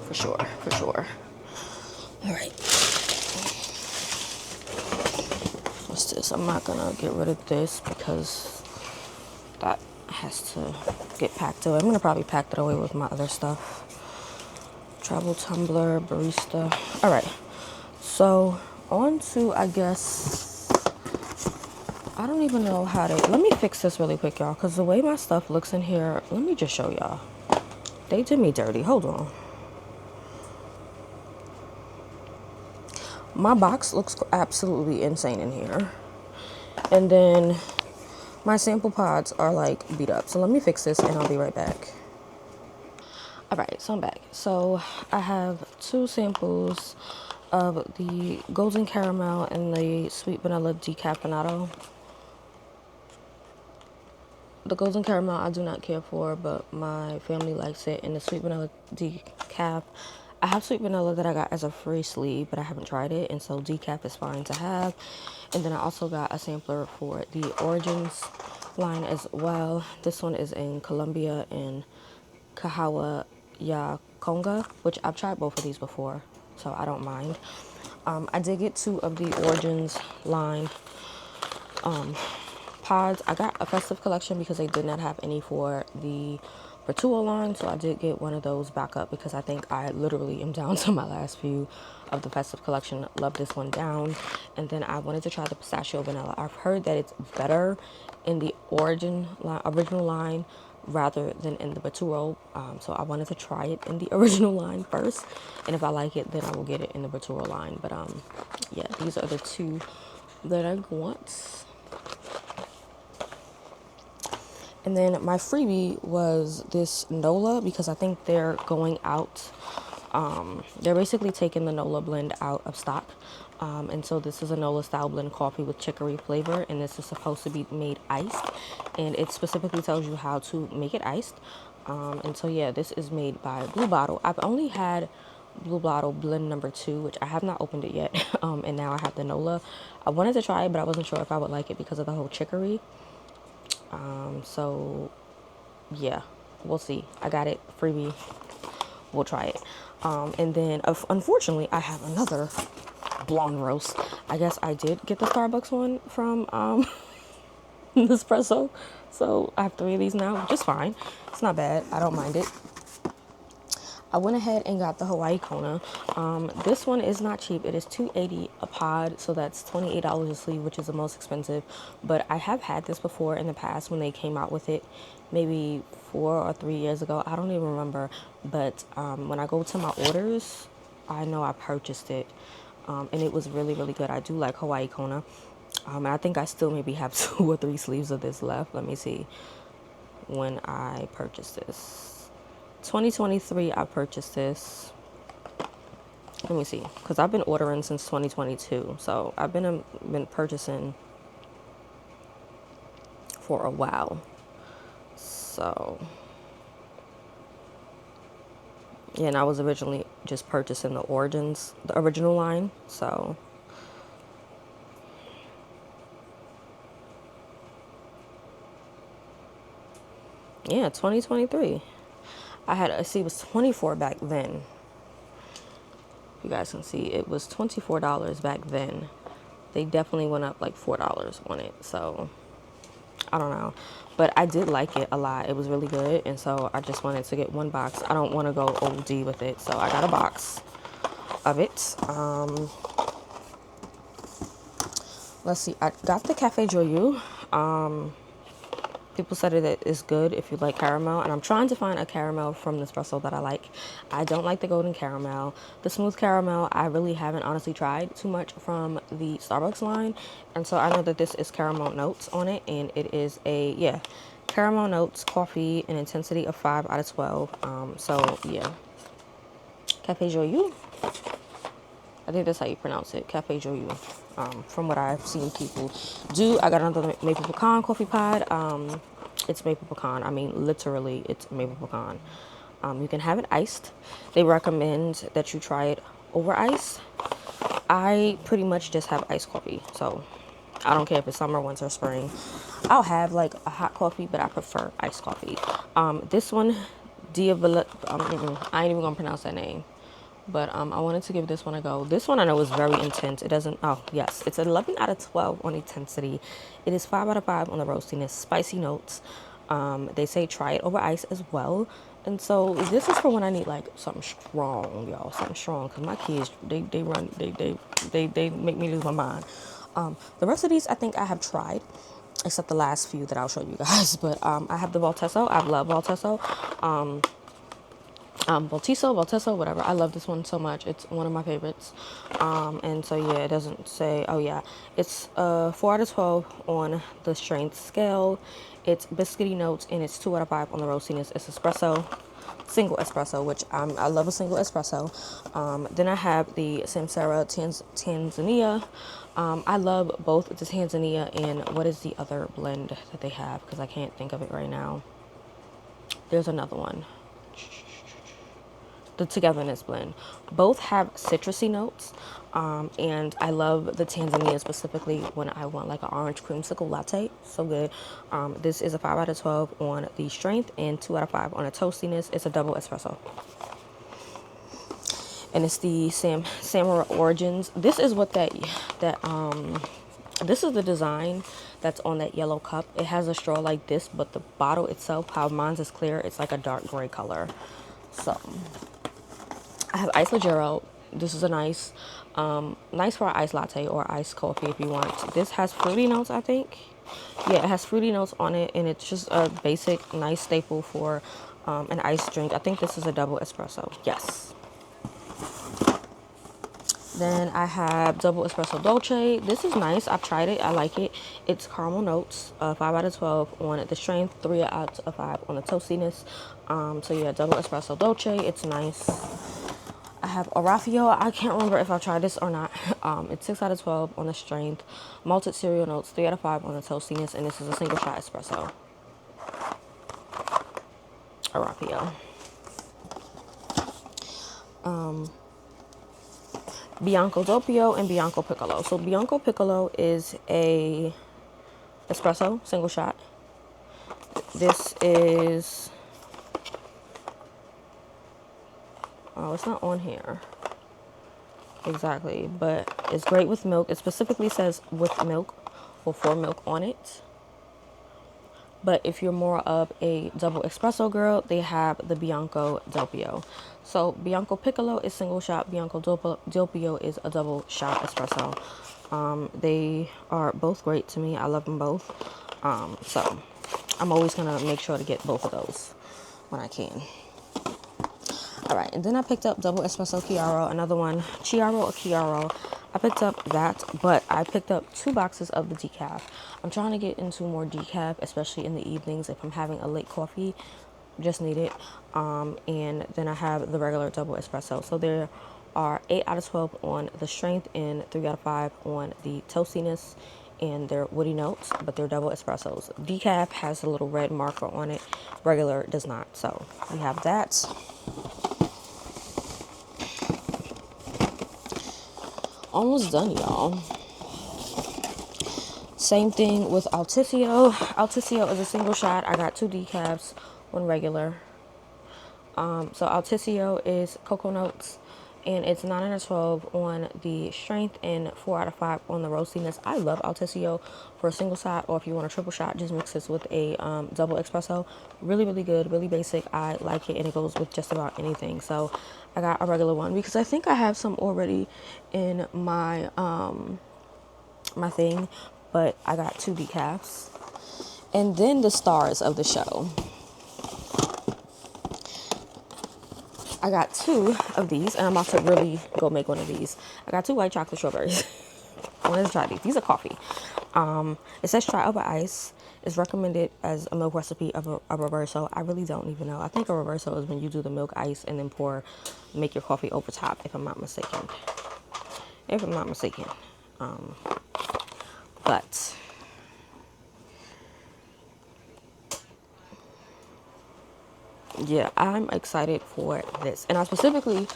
For sure, for sure. All right. What's this? I'm not gonna get rid of this because that has to get packed away. I'm gonna probably pack it away with my other stuff. Travel tumbler, barista. All right. So on to, I guess, I don't even know how to, let me fix this really quick, y'all, because the way my stuff looks in here, let me just show y'all. They did me dirty. Hold on. My box looks absolutely insane in here. And then my sample pods are like beat up. So let me fix this and I'll be right back. All right, so I'm back. So I have 2 samples of the golden caramel and the sweet vanilla decaffeinato. The golden caramel I do not care for, but my family likes it. And the sweet vanilla decaf, I have sweet vanilla that I got as a free sleeve, but I haven't tried it, and so decaf is fine to have. And then I also got a sampler for the Origins line as well. This one is in Colombia and Kahawa Ya Conga, which I've tried both of these before, so I don't mind. I did get 2 of the Origins line pods. I got a festive collection because they did not have any for the Vertuo line, so I did get one of those back up because I think I literally am down to my last few of the festive collection. Love this one down. And then I wanted to try the pistachio vanilla. I've heard that it's better in the original line rather than in the Vertuo, so I wanted to try it in the original line first, and if I like it, then I will get it in the Vertuo line. But yeah, these are the 2 that I want. And then my freebie was this Nola, because I think they're going out. They're basically taking the Nola blend out of stock. And so this is a Nola style blend coffee with chicory flavor. And this is supposed to be made iced. And it specifically tells you how to make it iced. And so, yeah, this is made by Blue Bottle. I've only had Blue Bottle blend number 2, which I have not opened it yet. And now I have the Nola. I wanted to try it, but I wasn't sure if I would like it because of the whole chicory. So yeah, we'll see. I got it freebie. We'll try it. And then unfortunately I have another blonde roast. I guess I did get the Starbucks one from Nespresso, so I have 3 of these now, which is fine. It's not bad. I don't mind it. I went ahead and got the Hawaii Kona. This one is not cheap. It is $2.80 a pod, so that's $28 a sleeve, which is the most expensive. But I have had this before in the past when they came out with it, maybe 4 or 3 years ago. I don't even remember. But when I go to my orders, I know I purchased it, and it was really, really good. I do like Hawaii Kona. And I think I still maybe have 2 or 3 sleeves of this left. Let me see when I purchased this. 2023 I purchased this. Let me see, because I've been ordering since 2022, so I've been purchasing for a while. So yeah, and I was originally just purchasing the Origins, the original line. So yeah, 2023. I see it was 24 back then. You guys can see it was $24 back then. They definitely went up like $4 on it. So I don't know, but I did like it a lot. It was really good, and so I just wanted to get 1 box. I don't want to go OD with it, so I got a box of it. Let's see. I got the Cafe Joyeux. People said it is good if you like caramel, and I'm trying to find a caramel from Nespresso that I like. I don't like the golden caramel. The smooth caramel, I really haven't honestly tried too much from the Starbucks line, and so I know that this is caramel notes on it, and it is caramel notes coffee, an intensity of 5 out of 12. So yeah, Cafe Joyeux. I think that's how you pronounce it, Cafe Joyu. From what I've seen people do. I got another maple pecan coffee pod. It's maple pecan. I mean, literally, it's maple pecan. You can have it iced. They recommend that you try it over ice. I pretty much just have iced coffee, so I don't care if it's summer, winter, spring. I'll have like a hot coffee, but I prefer iced coffee. This one, I ain't even gonna pronounce that name. But I wanted to give this one a go. This one I know is very intense. It doesn't, oh yes, it's 11 out of 12 on intensity. It is 5 out of 5 on the roastiness, spicy notes. They say try it over ice as well. And so this is for when I need like something strong, y'all, something strong. Cause my kids, they make me lose my mind. The rest of these I think I have tried, except the last few that I'll show you guys. But I have the Valtesso. I love Valtesso. Valtesso, whatever. I love this one so much. It's one of my favorites. And so yeah, it doesn't say, oh yeah, it's 4 out of 12 on the strength scale. It's biscuity notes, and it's 2 out of 5 on the roastiness. It's espresso, single espresso, which I love a single espresso. Then I have the Samsara Tanzania. I love both the Tanzania and what is the other blend that they have, because I can't think of it right now. There's another one, the Togetherness blend. Both have citrusy notes, and I love the Tanzania specifically when I want like an orange creamsicle latte. So good. This is a 5 out of 12 on the strength and 2 out of 5 on the toastiness. It's a double espresso, and it's the Samurai Origins. This is what this is the design that's on that yellow cup. It has a straw like this, but the bottle itself, how mine's is clear, it's like a dark gray color. So I have iced Leggero. This is a nice for an iced latte or iced coffee if you want. This has fruity notes, I think. Yeah, it has fruity notes on it, and it's just a basic, nice staple for an iced drink. I think this is a double espresso. Yes. Then I have double espresso dolce. This is nice. I've tried it. I like it. It's caramel notes. 5 out of 12 on the strength. 3 out of 5 on the toastiness. So yeah, double espresso dolce. It's nice. I have Orafio. I can't remember if I tried this or not. It's 6 out of 12 on the strength. Malted cereal notes. 3 out of 5 on the toastiness. And this is a single shot espresso. Orafio. Bianco Doppio and Bianco Piccolo. So Bianco Piccolo is a espresso, single shot. This is, oh, it's not on here exactly, but it's great with milk. It specifically says with milk or for milk on it. But if you're more of a double espresso girl, they have the Bianco Doppio. So Bianco Piccolo is single shot. Bianco Doppio is a double shot espresso. They are both great to me. I love them both. So I'm always going to make sure to get both of those when I can. All right. And then I picked up double espresso Chiaro, another one, Chiaro or Chiaro. I picked up that, but I picked up 2 boxes of the decaf. I'm trying to get into more decaf, especially in the evenings if I'm having a late coffee. Just need it. And then I have the regular double espresso. So there are 8 out of 12 on the strength and 3 out of 5 on the toastiness and their woody notes, but they're double espressos. Decaf has a little red marker on it. Regular does not. So we have that. Almost done, y'all. Same thing with Altisio. Altisio is a single shot. I got 2 decafs, 1 regular. So Altisio is cocoa notes, and it's 9 out of 12 on the strength and 4 out of 5 on the roastiness. I love Altisio for a single shot, or if you want a triple shot, just mix this with a double espresso. Really, really good, really basic. I like it, and it goes with just about anything. So I got a regular one because I think I have some already in my my thing, but I got 2 decafs. And then the stars of the show. I got 2 of these, and I'm about to really go make one of these. I got 2 white chocolate strawberries. I wanted to try these. These are coffee. It says try over ice. It's recommended as a milk recipe of a reverso. I really don't even know. I think a reverso is when you do the milk ice and then make your coffee over top, if I'm not mistaken. if I'm not mistaken. But yeah, I'm excited for this. And I specifically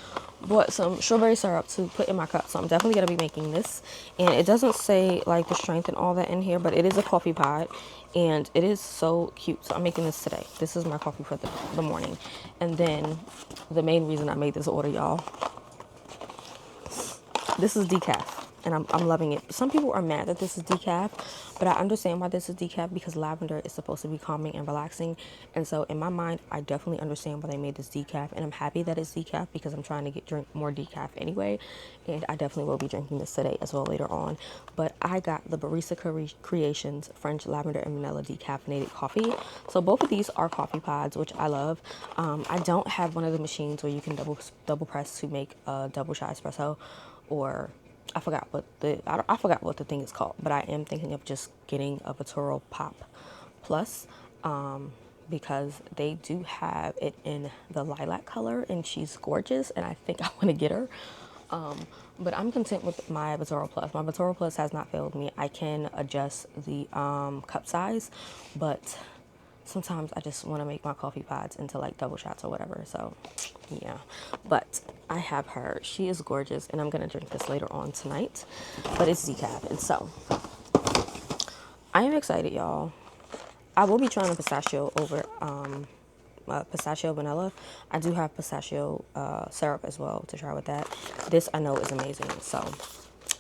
bought some strawberry syrup to put in my cup. So I'm definitely going to be making this. And it doesn't say like the strength and all that in here, but it is a coffee pod. And it is so cute. So I'm making this today. This is my coffee for the morning. And then the main reason I made this order, y'all, this is decaf, and I'm loving it. Some people are mad that this is decaf, but I understand why this is decaf because lavender is supposed to be calming and relaxing. And so in my mind, I definitely understand why they made this decaf, and I'm happy that it's decaf because I'm trying to drink more decaf anyway. And I definitely will be drinking this today as well later on. But I got the Barista Creations French Lavender and Vanilla Decaffeinated Coffee. So both of these are coffee pods, which I love. I don't have one of the machines where you can double press to make a double shot espresso, or I forgot what the thing is called, but I am thinking of just getting a Vitoro Pop Plus, because they do have it in the lilac color and she's gorgeous and I think I want to get her. But I'm content with my Vitoro Plus. My Vitoro Plus has not failed me. I can adjust the cup size, but sometimes I just want to make my coffee pods into like double shots or whatever. So yeah, but I have her. She is gorgeous and I'm going to drink this later on tonight, but it's decaf. And so I am excited, y'all. I will be trying the pistachio over pistachio vanilla. I do have pistachio syrup as well to try with that. This I know is amazing. So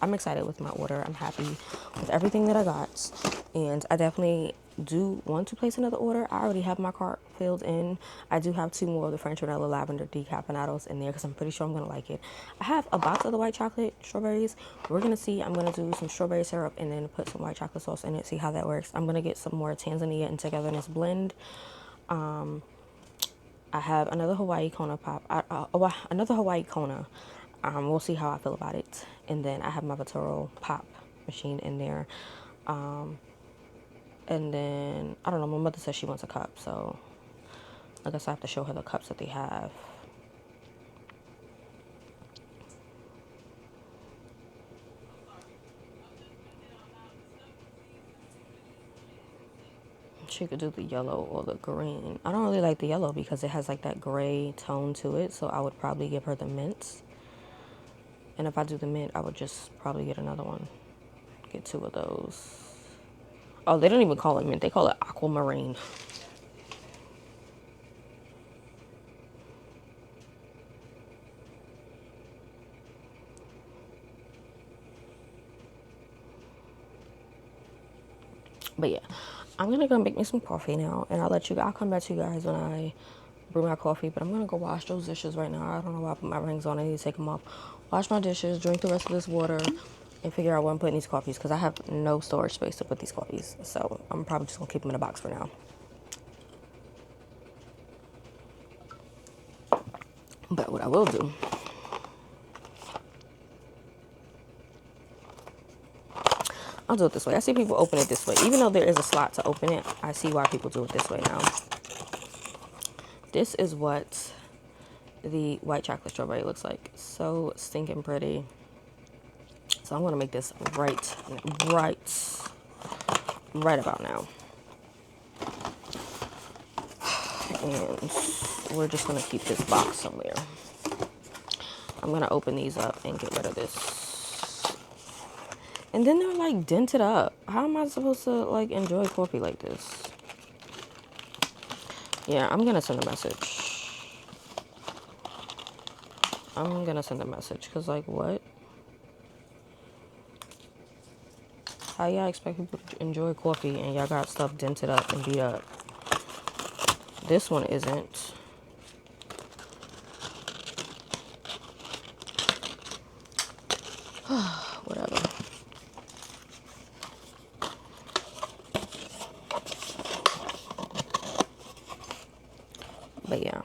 I'm excited with my order. I'm happy with everything that I got. And I definitely do want to place another order. I already have my cart filled in. I do have 2 more of the French vanilla lavender decaffeinados in there because I'm pretty sure I'm going to like it. I have a box of the white chocolate strawberries. We're going to see. I'm going to do some strawberry syrup and then put some white chocolate sauce in it, see how that works. I'm going to get some more Tanzania and Togetherness blend. I have another Hawaii Kona pop, another Hawaii Kona. We'll see how I feel about it. And then I have my Vitoro pop machine in there. And then, I don't know, my mother says she wants a cup. So I guess I have to show her the cups that they have. She could do the yellow or the green. I don't really like the yellow because it has like that gray tone to it. So I would probably give her the mints. And if I do the mint, I would just probably get another one. Get 2 of those. Oh, they don't even call it mint. They call it aquamarine. But yeah, I'm going to go make me some coffee now. And I'll come back to you guys when I brew my coffee. But I'm going to go wash those dishes right now. I don't know why I put my rings on. I need to take them off. Wash my dishes, drink the rest of this water, and figure out where I'm putting these coffees. Because I have no storage space to put these coffees. So I'm probably just going to keep them in a box for now. But what I will do, I'll do it this way. I see people open it this way. Even though there is a slot to open it, I see why people do it this way now. This is what the white chocolate strawberry looks like. So stinking pretty. So I'm going to make this right about now. And we're just going to keep this box somewhere. I'm going to open these up and get rid of this. And then they're like dented up. How am I supposed to like enjoy coffee like this? Yeah, I'm going to send a message. I'm going to send a message because like what? How y'all expect people to enjoy coffee and y'all got stuff dented up and beat up? This one isn't. Whatever. But yeah.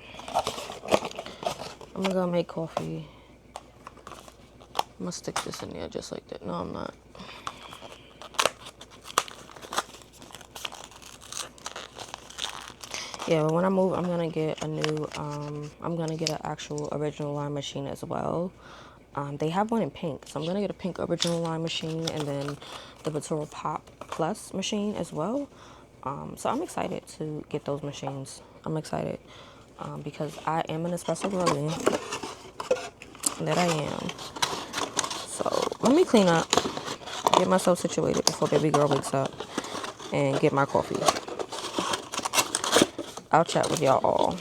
I'm gonna go make coffee. I'm gonna stick this in there just like that. No, I'm not. Yeah, but when I move, I'm gonna get a new, I'm gonna get an actual original line machine as well. They have one in pink, so I'm gonna get a pink original line machine and then the Vitoro Pop Plus machine as well. So I'm excited to get those machines. I'm excited because I am an espresso girly. That I am. So let me clean up, get myself situated before baby girl wakes up, and get my coffee. I'll chat with y'all all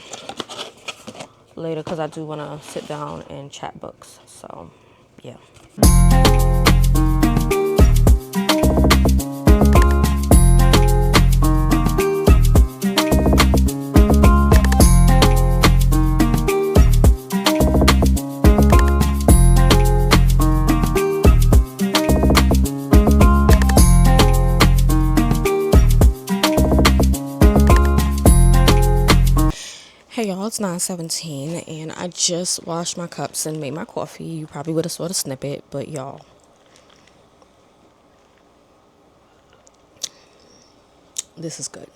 later because I do want to sit down and chat books. So, yeah. Hey y'all, it's 9:17 and I just washed my cups and made my coffee. You probably would have saw the snippet, but y'all, this is good.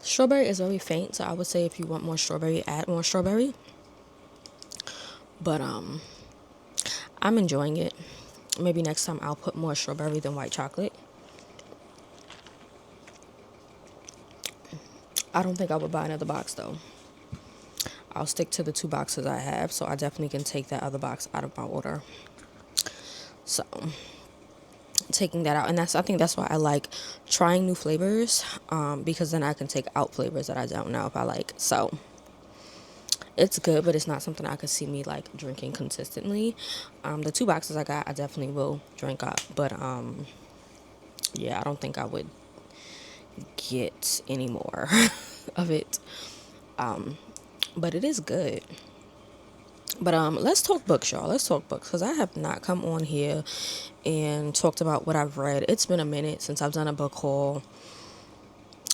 Strawberry is very faint, so I would say if you want more strawberry, add more strawberry. But I'm enjoying it. Maybe next time I'll put more strawberry than white chocolate. I don't think I would buy another box though. I'll stick to the 2 boxes I have, so I definitely can take that other box out of my order. So, taking that out, and I think that's why I like trying new flavors, because then I can take out flavors that I don't know if I like. So, it's good, but it's not something I could see me like drinking consistently. The 2 boxes I got, I definitely will drink up, but yeah, I don't think I would get any more of it. But it is good. But let's talk books, y'all. Let's talk books, because I have not come on here and talked about what I've read. It's been a minute since I've done a book haul,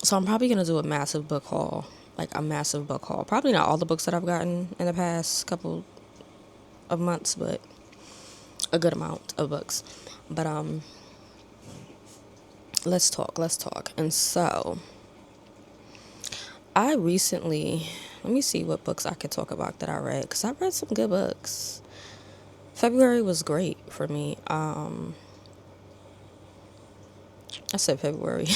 so I'm probably gonna do a massive book haul, like a massive book haul. Probably not all the books that I've gotten in the past couple of months, but a good amount of books. But let's talk. And so I recently, let me see what books I could talk about that I read, because I read some good books. February was great for me. I said February.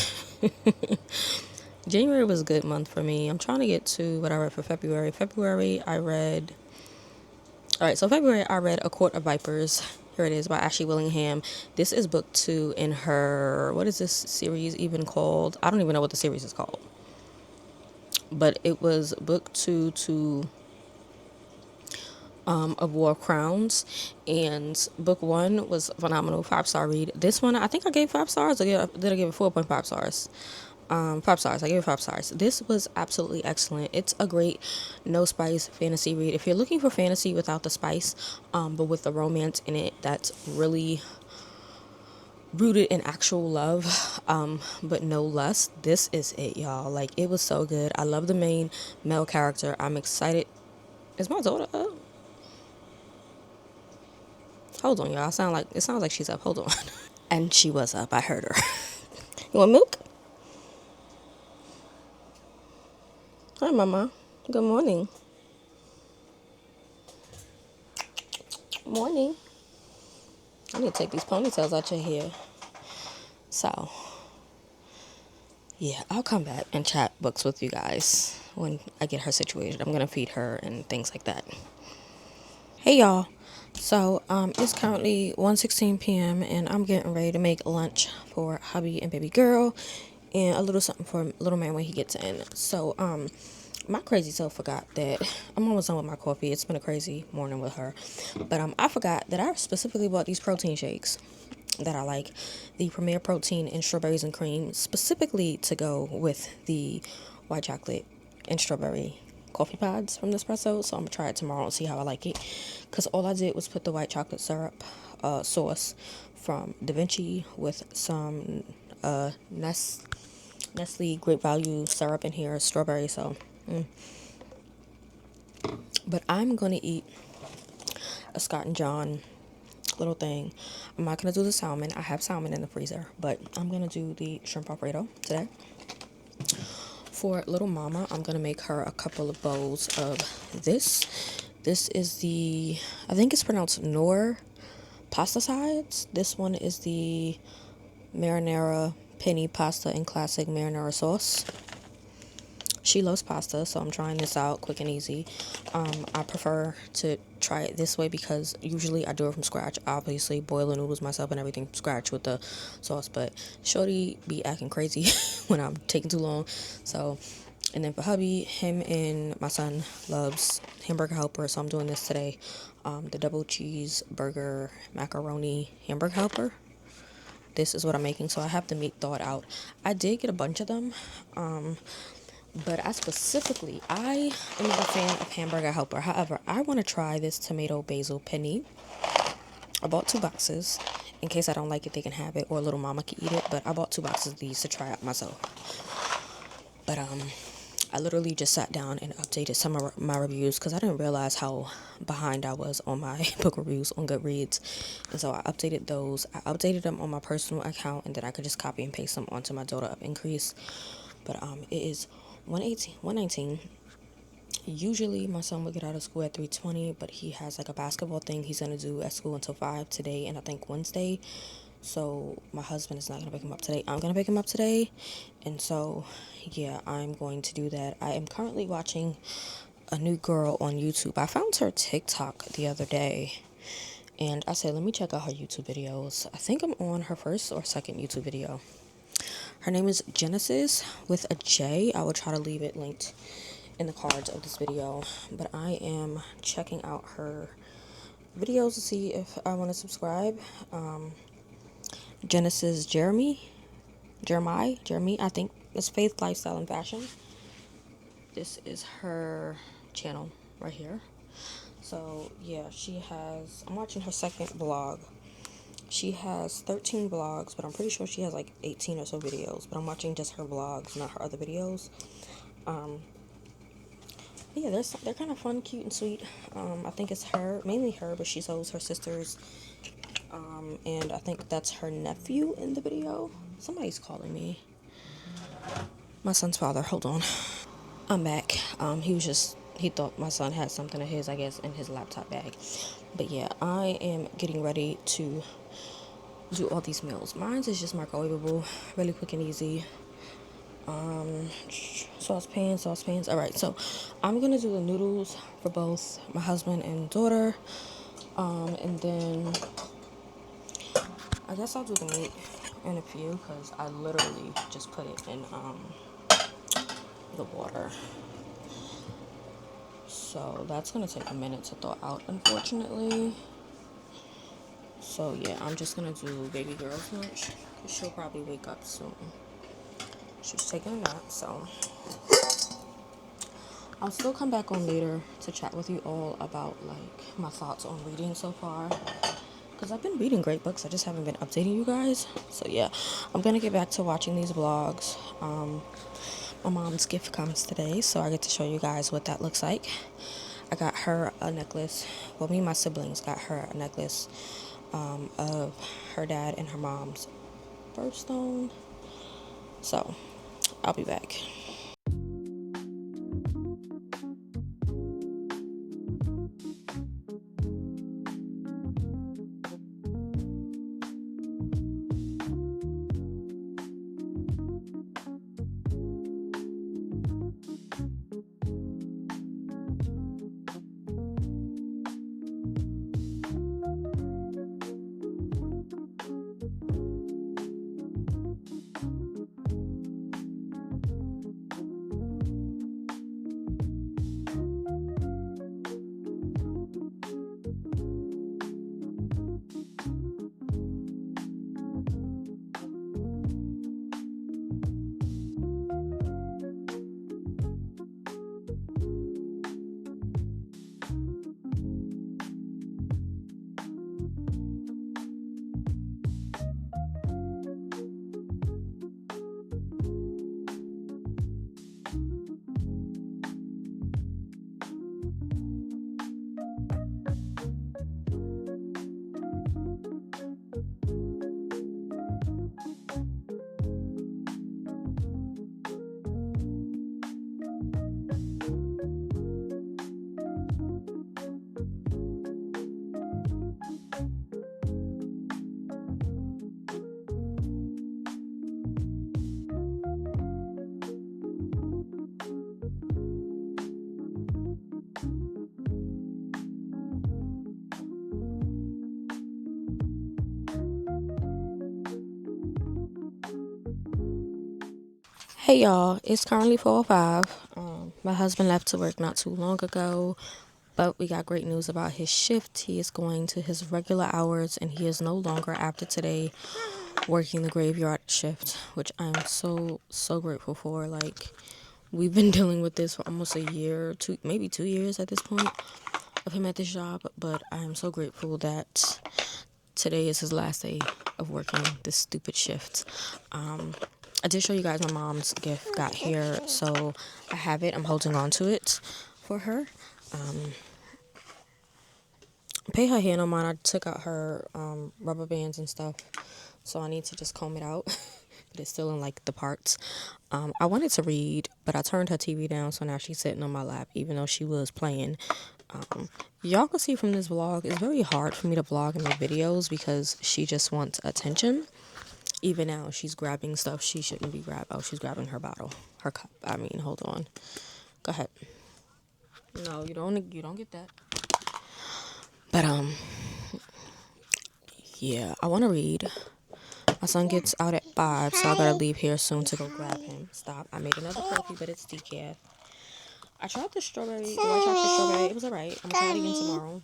January was a good month for me. I'm trying to get to what I read for February. February I read A Court of Vipers. Here it is, by Ashley Willingham. This is book 2 in her, what is this series even called? I don't even know what the series is called. But it was book 2 of War of Crowns, and book 1 was phenomenal, 5-star read. This one, I think I gave 5 stars. Did I give it 4.5 stars? 5 stars. I gave it 5 stars. This was absolutely excellent. It's a great no spice fantasy read. If you're looking for fantasy without the spice, but with the romance in it, that's really rooted in actual love, but no lust, this is it, y'all. Like, it was so good. I love the main male character. I'm excited. Is my daughter up? Hold on, y'all. It sounds like she's up. Hold on. And she was up. I heard her. You want milk? Hi, Mama. Good morning. Morning. I need to take these ponytails out your hair. So, yeah, I'll come back and chat books with you guys when I get her situated. I'm going to feed her and things like that. Hey, y'all. So, it's currently 1:16 p.m. and I'm getting ready to make lunch for hubby and baby girl and a little something for little man when he gets in. So, my crazy self forgot that I'm almost done with my coffee. It's been a crazy morning with her. But I forgot that I specifically bought these protein shakes that I like. The Premier Protein and Strawberries and Cream, specifically to go with the white chocolate and strawberry coffee pods from Nespresso. So I'm going to try it tomorrow and see how I like it. Because all I did was put the white chocolate syrup sauce from Da Vinci with some Nestle Great Value syrup in here, strawberry. So, but I'm going to eat a Scott and John little thing. I'm not going to do the salmon. I have salmon in the freezer, but I'm going to do the shrimp alfredo today. For little mama, I'm going to make her a couple of bowls of this. This is the, I think it's pronounced Knorr pasta sides. This one is the marinara penny pasta and classic marinara sauce. She loves pasta, so I'm trying this out quick and easy. I prefer to try it this way because usually I do it from scratch. Obviously, boil the noodles myself and everything from scratch with the sauce, but shorty be acting crazy when I'm taking too long. So, and then for hubby, him and my son loves hamburger helper, so I'm doing this today. The double cheeseburger macaroni hamburger helper. This is what I'm making, so I have the meat thawed out. I did get a bunch of them. But I am not a fan of hamburger helper. However, I want to try this tomato basil penne. I bought 2 boxes. In case I don't like it, they can have it, or little mama can eat it. But I bought 2 boxes of these to try out myself. But I literally just sat down and updated some of my reviews because I didn't realize how behind I was on my book reviews on Goodreads. And so I updated those. I updated them on my personal account, and then I could just copy and paste them onto my Daughter Up Increase. But it is 119. Usually my son would get out of school at 3:20, but he has like a basketball thing he's gonna do at school until 5 today and I think Wednesday. So my husband is not gonna pick him up today. I'm gonna pick him up today. And so yeah, I'm going to do that. I am currently watching a new girl on YouTube. I found her TikTok the other day. And I said, let me check out her YouTube videos. I think I'm on her first or second YouTube video. Her name is Genesis with a J. I will try to leave it linked in the cards of this video. But I am checking out her videos to see if I want to subscribe. Genesis Jeremy, I think it's Faith, Lifestyle, and Fashion. This is her channel right here. So yeah, I'm watching her second vlog. She has 13 vlogs, but I'm pretty sure she has like 18 or so videos. But I'm watching just her vlogs, not her other videos. Yeah, they're kind of fun, cute, and sweet. I think it's her, mainly her, but she shows her sisters. And I think that's her nephew in the video. Somebody's calling me. My son's father. Hold on. I'm back. He thought my son had something of his, I guess, in his laptop bag. But yeah, I am getting ready to do all these meals. Mine's is just microwavable, really quick and easy. Saucepans. All right, so I'm gonna do the noodles for both my husband and daughter. And then I guess I'll do the meat in a few because I literally just put it in the water. So that's gonna take a minute to thaw out, unfortunately. So yeah, I'm just gonna do baby girl's lunch. She'll probably wake up soon. She's taking a nap, so I'll still come back on later to chat with you all about like my thoughts on reading so far. Because I've been reading great books, I just haven't been updating you guys. So yeah, I'm gonna get back to watching these vlogs. My mom's gift comes today, so I get to show you guys what that looks like. I got her a necklace. Well, me and my siblings got her a necklace of her dad and her mom's birthstone. So I'll be back. Hey y'all, it's currently 4:05. My husband left to work not too long ago, but we got great news about his shift. He is going to his regular hours and he is no longer after today working the graveyard shift, which I'm so grateful for. Like, we've been dealing with this for almost a year, maybe 2 years at this point of him at this job, but I'm so grateful that today is his last day of working this stupid shift. I did show you guys my mom's gift got here, so I have it. I'm holding on to it for her. Pay her hair no mind. I took out her rubber bands and stuff, so I need to just comb it out. But it's still in like the parts. I wanted to read, but I turned her TV down, so now she's sitting on my lap, even though she was playing. Y'all can see from this vlog, it's very hard for me to vlog and make videos because she just wants attention. Even now, she's grabbing stuff she shouldn't be grabbing. Oh, she's grabbing her bottle, her cup. I mean, hold on. Go ahead. No, you don't get that. But yeah, I want to read. My son gets out at 5, so I gotta leave here soon to go grab him. Stop. I made another coffee, but it's decaf. I tried the white chocolate strawberry. It was alright. I'm gonna try it again tomorrow.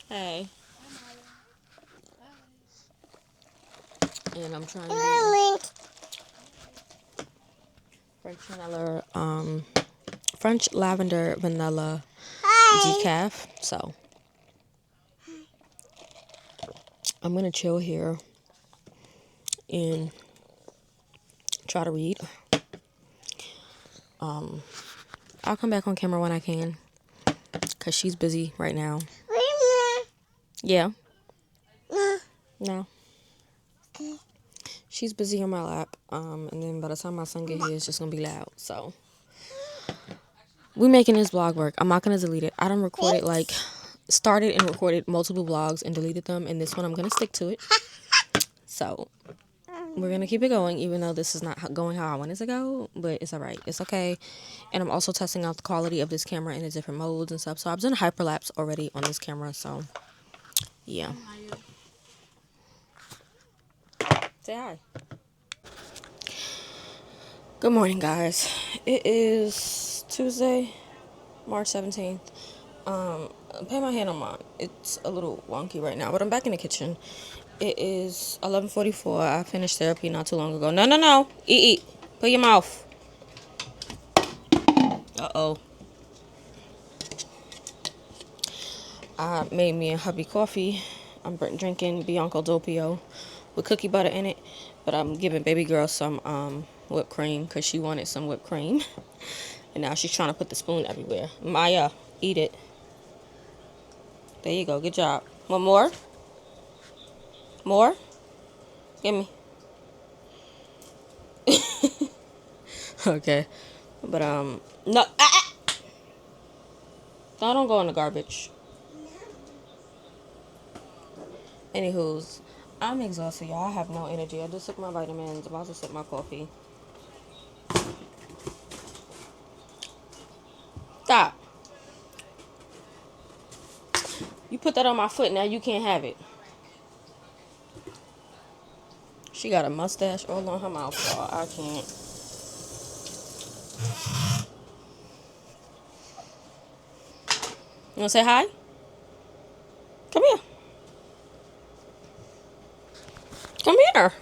Hey. And I'm trying French lavender vanilla decaf. So I'm gonna chill here and try to read. I'll come back on camera when I can, cause she's busy right now. Yeah. No. She's busy on my lap. And then by the time my son get here, it's just gonna be loud. So we making this vlog work. I'm not gonna delete it. I done recorded started and recorded multiple vlogs and deleted them, and this one I'm gonna stick to it. So we're gonna keep it going, even though this is not going how I want it to go, but it's alright. It's okay. And I'm also testing out the quality of this camera in the different modes and stuff. So I've done hyperlapse already on this camera, so yeah. Say hi. Good morning, guys. It is Tuesday, March 17th. Pay my hand on mine. It's a little wonky right now, but I'm back in the kitchen. It is 11:44. I finished therapy not too long ago. No. Eat. Put your mouth. Uh-oh. I made me a hubby coffee. I'm drinking Bianco Doppio with cookie butter in it, but I'm giving baby girl some whipped cream because she wanted some whipped cream. And now she's trying to put the spoon everywhere. Maya, eat it. There you go. Good job. Want more? More? Give me. Okay. But, no. Don't go in the garbage. Anywho's, I'm exhausted, y'all. I have no energy. I just took my vitamins. About to sip my coffee. Stop. You put that on my foot, now you can't have it. She got a mustache all on her mouth, y'all. I can't. You wanna say hi? Come here. Come here.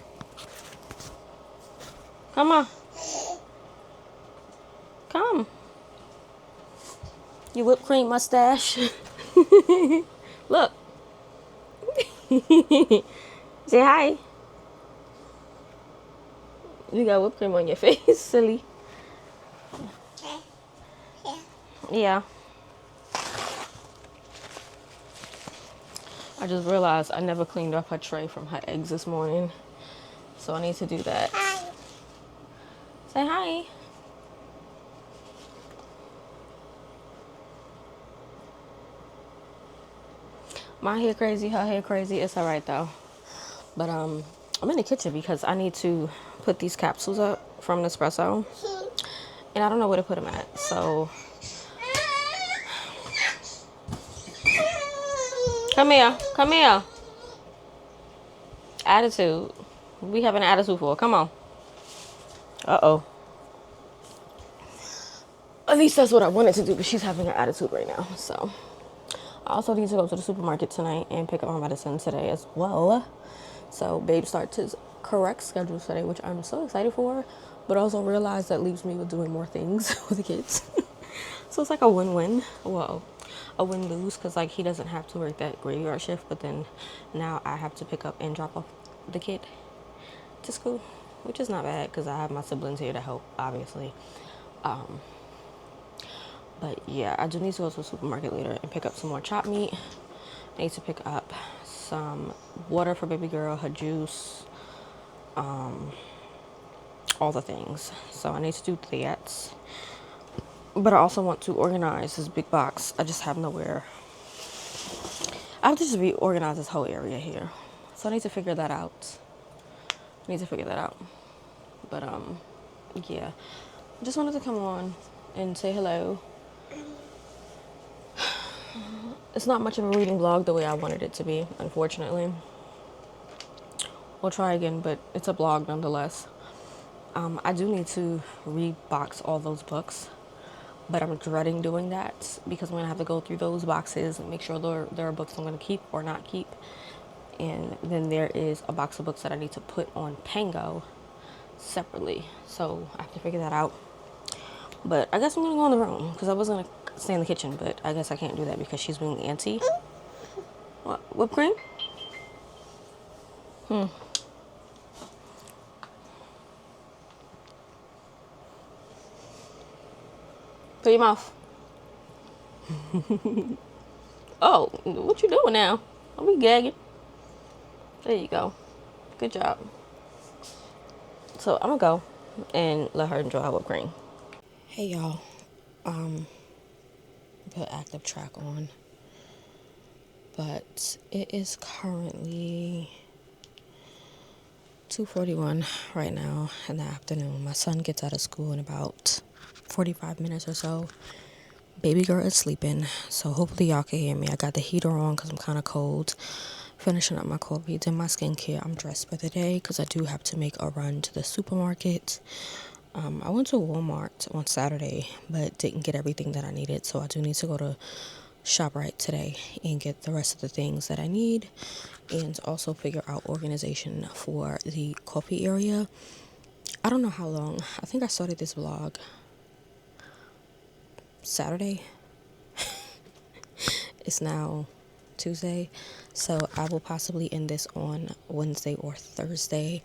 Come on. Come. Your whipped cream mustache. Look. Say hi. You got whipped cream on your face, silly. Yeah. I just realized I never cleaned up her tray from her eggs this morning. So I need to do that. Hi. Say hi. My hair crazy, her hair crazy. It's alright though. But I'm in the kitchen because I need to put these capsules up from Nespresso. And I don't know where to put them at. So come here. Attitude. We have an attitude for. Come on. Uh-oh. At least that's what I wanted to do, but she's having an attitude right now. So I also need to go to the supermarket tonight and pick up my medicine today as well. So babe starts his correct schedule today, which I'm so excited for, but also realize that leaves me with doing more things with the kids. So it's like a win-win. Well, a win-lose, because like he doesn't have to work that graveyard shift, but then now I have to pick up and drop off the kid to school, which is not bad because I have my siblings here to help, obviously. But yeah, I do need to go to the supermarket later and pick up some more chopped meat. I need to pick up some water for baby girl, her juice, all the things. So I need to do that. But I also want to organize this big box. I just have nowhere. I have to just reorganize this whole area here. So I need to figure that out. But yeah. I just wanted to come on and say hello. It's not much of a reading vlog the way I wanted it to be, unfortunately. We'll try again, but it's a blog nonetheless. I do need to rebox all those books, but I'm dreading doing that because I'm going to have to go through those boxes and make sure there are books I'm going to keep or not keep. And then there is a box of books that I need to put on Pango separately. So I have to figure that out. But I guess I'm going to go in the room because I was going to stay in the kitchen, but I guess I can't do that because she's being auntie. What? Whipped cream? Put your mouth. Oh, what you doing now? Don't be gagging. There you go. Good job. So I'm gonna go and let her enjoy her whipped cream. Hey y'all. Put active track on. But it is currently 2:41 right now in the afternoon. My son gets out of school in about 45 minutes or so. Baby girl is sleeping, so hopefully y'all can hear me. I got the heater on because I'm kind of cold. Finishing up my coffee, did my skincare. I'm dressed for the day because I do have to make a run to the supermarket. I went to Walmart on Saturday, but didn't get everything that I needed, so I do need to go to ShopRite today and get the rest of the things that I need, and also figure out organization for the coffee area. I don't know how long. I think I started this vlog Saturday. It's now Tuesday, so I will possibly end this on Wednesday or Thursday.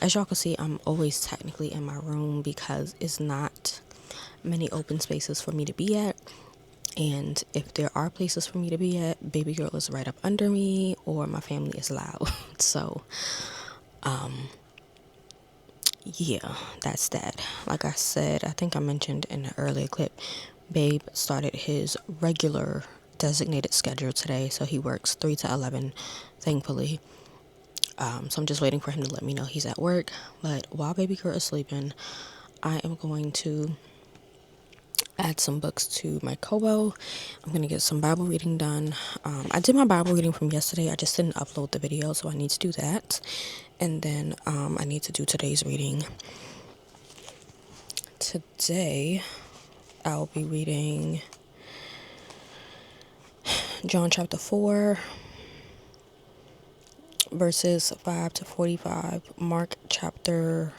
As y'all can see, I'm always technically in my room because it's not many open spaces for me to be at. And if there are places for me to be at, baby girl is right up under me or my family is loud. So, yeah, that's that. Like I said, I think I mentioned in an earlier clip, babe started his regular designated schedule today. So he works 3 to 11, thankfully. So I'm just waiting for him to let me know he's at work. But while baby girl is sleeping, I am going to add some books to my Kobo. I'm going to get some Bible reading done. I did my Bible reading from yesterday. I just didn't upload the video, so I need to do that. And then I need to do today's reading. Today, I'll be reading John chapter 4, verses 5 to 45, Mark chapter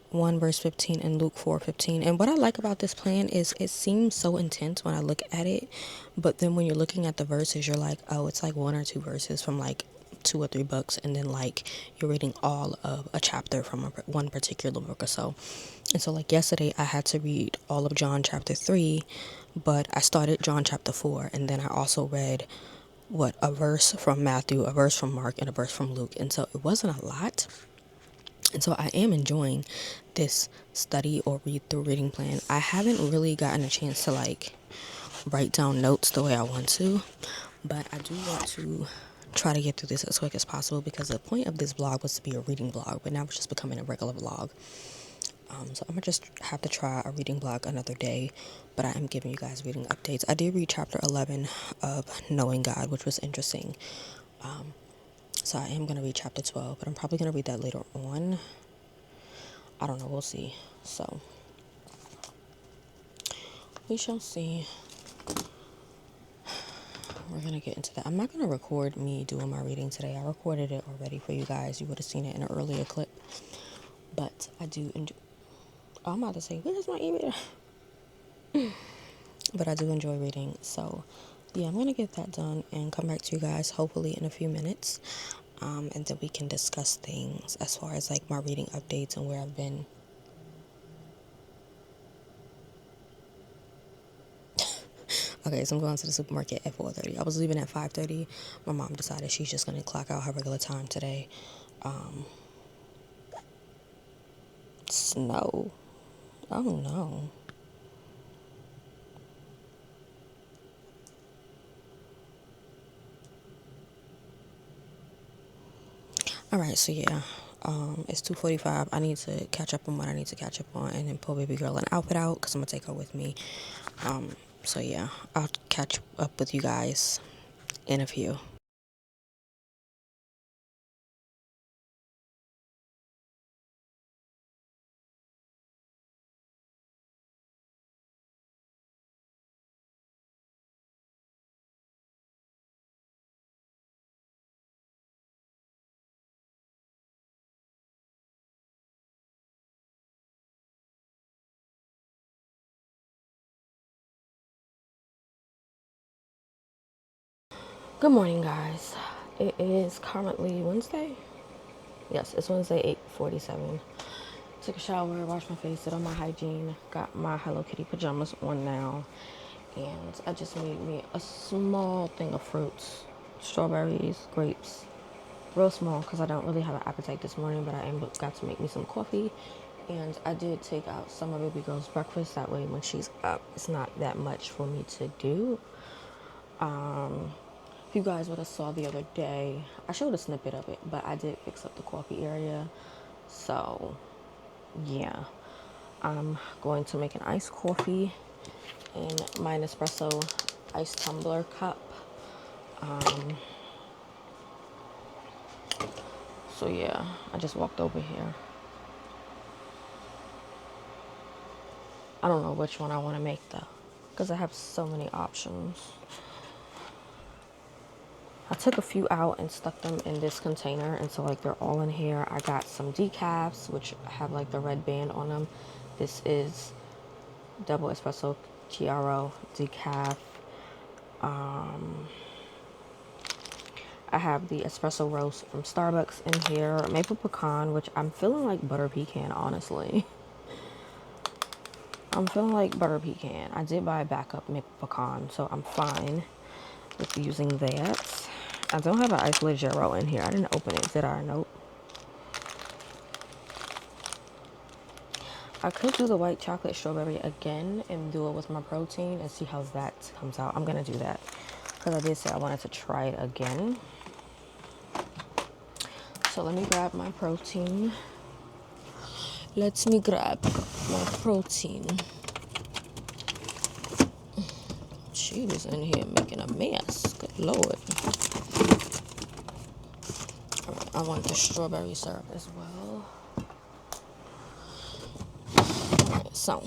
1 verse 15, and Luke 4:15. And what I like about this plan is it seems so intense when I look at it, but then when you're looking at the verses, you're like, oh, it's like 1 or 2 verses from like 2 or 3 books, and then like you're reading all of a chapter from one particular book or so. And so like yesterday I had to read all of John chapter 3, but I started John chapter 4, and then I also read a verse from Matthew, a verse from Mark, and a verse from Luke. And so it wasn't a lot. And so I am enjoying this study or read through reading plan. I haven't really gotten a chance to like write down notes the way I want to, but I do want to try to get through this as quick as possible because the point of this vlog was to be a reading vlog, but now it's just becoming a regular vlog. So I'm gonna just have to try a reading vlog another day, but I am giving you guys reading updates. I did read chapter 11 of Knowing God, which was interesting. So I am going to read chapter 12, but I'm probably going to read that later on. I don't know. We'll see. So We shall see. We're gonna get into that. I'm not gonna record me doing my reading today. I recorded it already for you guys. You would have seen it in an earlier clip. But I do enjoy. Oh, I'm about to say, where's my e-reader? But I do enjoy reading. So, yeah, I'm gonna get that done and come back to you guys hopefully in a few minutes. And then we can discuss things as far as like my reading updates and where I've been. Okay, so I'm going to the supermarket at 4:30. I was leaving at 5:30. My mom decided she's just going to clock out her regular time today. Snow. Oh, no. All right, so yeah, it's 2:45. I need to catch up on what I need to catch up on and then pull baby girl an outfit out because I'm going to take her with me. So yeah, I'll catch up with you guys in a few. Good morning, guys. It is currently Wednesday. Yes, it's Wednesday, 8:47. Took a shower, washed my face, did all my hygiene, got my Hello Kitty pajamas on now, and I just made me a small thing of fruits, strawberries, grapes, real small because I don't really have an appetite this morning, but got to make me some coffee, and I did take out some of baby girl's breakfast. That way, when she's up, it's not that much for me to do. If you guys would have saw the other day, I showed a snippet of it, but I did fix up the coffee area, so yeah. I'm going to make an iced coffee in my Nespresso iced tumbler cup. So yeah, I just walked over here. I don't know which one I want to make though, because I have so many options. I took a few out and stuck them in this container, and so like they're all in here. I got some decafs, which have like the red band on them. This is double espresso chiaro decaf. I have the espresso roast from Starbucks in here, maple pecan, which I'm feeling like butter pecan, honestly. I'm feeling like butter pecan. I did buy a backup maple pecan, so I'm fine with using that. I don't have an ice Legero in here. I didn't open it, did I? Nope. I could do the white chocolate strawberry again and do it with my protein and see how that comes out. I'm going to do that because I did say I wanted to try it again. So let me grab my protein. Let me grab my protein. She was in here making a mess. Good Lord. All right, I want the strawberry syrup as well. All right, so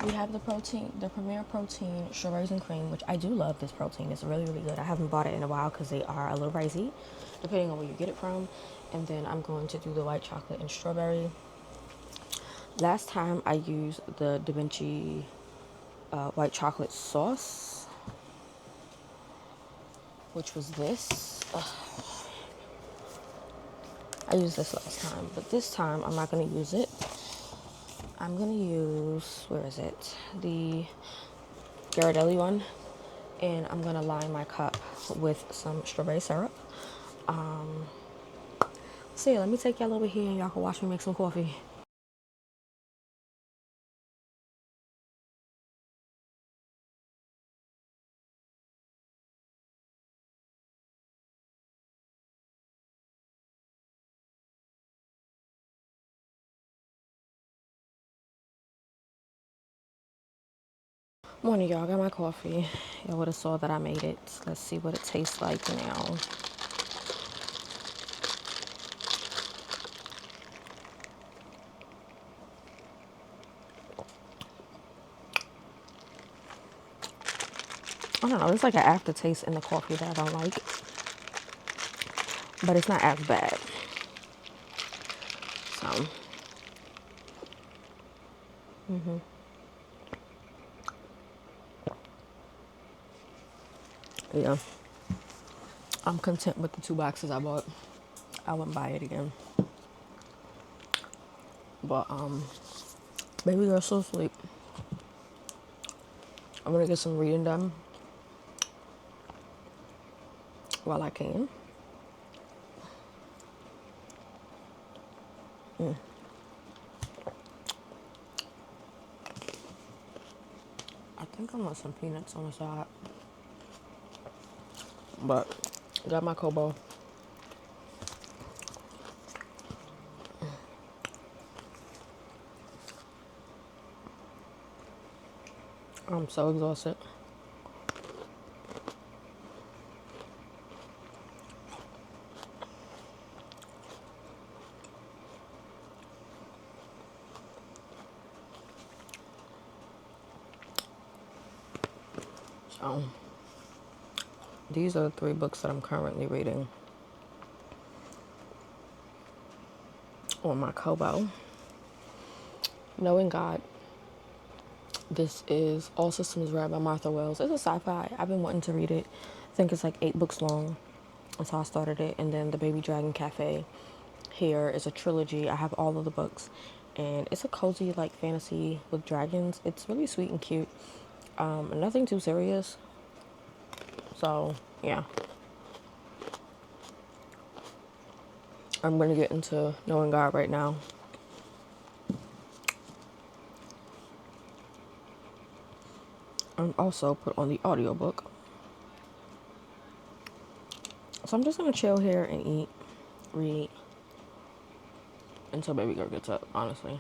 we have the protein, the Premier Protein strawberries and cream, which I do love this protein. It's really, really good. I haven't bought it in a while because they are a little pricey, depending on where you get it from. And then I'm going to do the white chocolate and strawberry. Last time I used the Da Vinci white chocolate sauce, which was this. I used this last time, but this time I'm not going to use it. I'm going to use, where is it? The Ghirardelli one. And I'm going to line my cup with some strawberry syrup. So yeah, let me take y'all over here and y'all can watch me make some coffee. Morning, y'all. Got my coffee. Y'all would have saw that I made it. Let's see what it tastes like now. I don't know, there's like an aftertaste in the coffee that I don't like, but it's not as bad. So, yeah, I'm content with the 2 boxes I bought. I wouldn't buy it again. But, baby girl's so asleep. I'm gonna get some reading done while I can. I think I want some peanuts on the side. But, got my Kobo. I'm so exhausted. So, these are the 3 books that I'm currently reading on my Kobo. Knowing God. This is All Systems Red by Martha Wells. It's a sci-fi. I've been wanting to read it. I think it's like 8 books long. That's how I started it. And then The Baby Dragon Cafe here is a trilogy. I have all of the books. And it's a cozy like fantasy with dragons. It's really sweet and cute. Nothing too serious. So, yeah. I'm going to get into Knowing God right now. And also put on the audiobook. So I'm just going to chill here and eat, read, until baby girl gets up, honestly.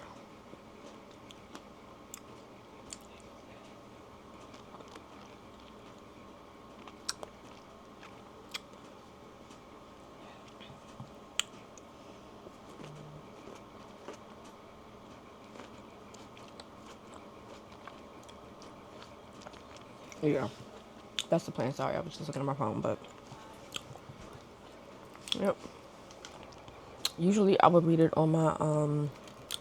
Yeah, that's the plan. Sorry, I was just looking at my phone, but yep. Usually I would read it on my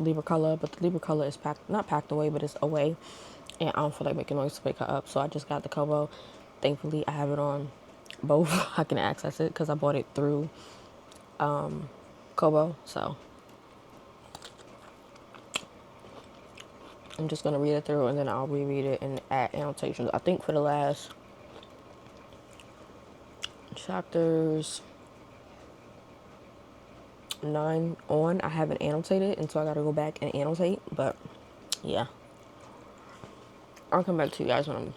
Libra color, but the Libra color is not packed away, but it's away, and I don't feel like making noise to wake her up, so I just got the Kobo. Thankfully, I have it on both. I can access it because I bought it through Kobo, so I'm just gonna read it through, and then I'll reread it and add annotations. I think for the last chapters 9 on, I haven't annotated, and so I gotta go back and annotate. But yeah, I'll come back to you guys when I'm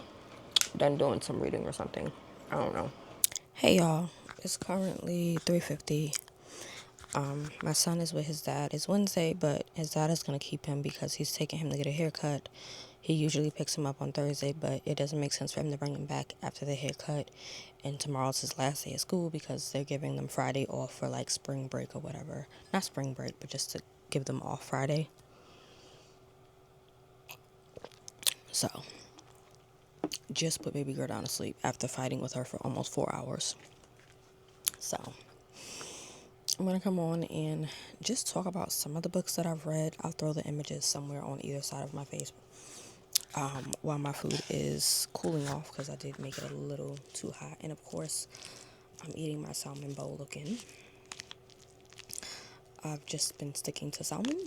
done doing some reading or something. I don't know. Hey y'all, it's currently 3:50. My son is with his dad. It's Wednesday, but his dad is gonna keep him because he's taking him to get a haircut. He usually picks him up on Thursday, but it doesn't make sense for him to bring him back after the haircut. And tomorrow's his last day of school because they're giving them Friday off for like spring break or whatever. Not spring break, but just to give them off Friday. So, just put baby girl down to sleep after fighting with her for almost 4 hours. So, I'm going to come on and just talk about some of the books that I've read. I'll throw the images somewhere on either side of my face while my food is cooling off because I did make it a little too hot. And of course, I'm eating my salmon bowl again. I've just been sticking to salmon.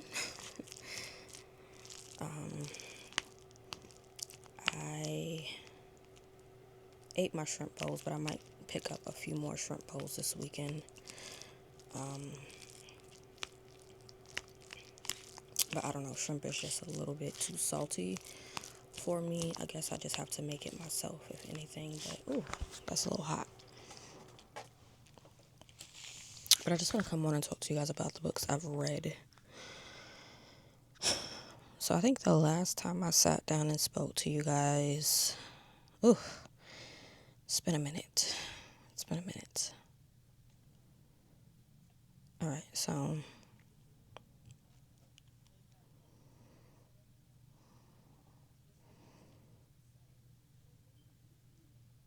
I ate my shrimp bowls, but I might pick up a few more shrimp bowls this weekend. But I don't know, shrimp is just a little bit too salty for me. I guess I just have to make it myself, if anything. But, ooh, that's a little hot. But I just want to come on and talk to you guys about the books I've read. So I think the last time I sat down and spoke to you guys, ooh, it's been a minute. It's been a minute. All right, so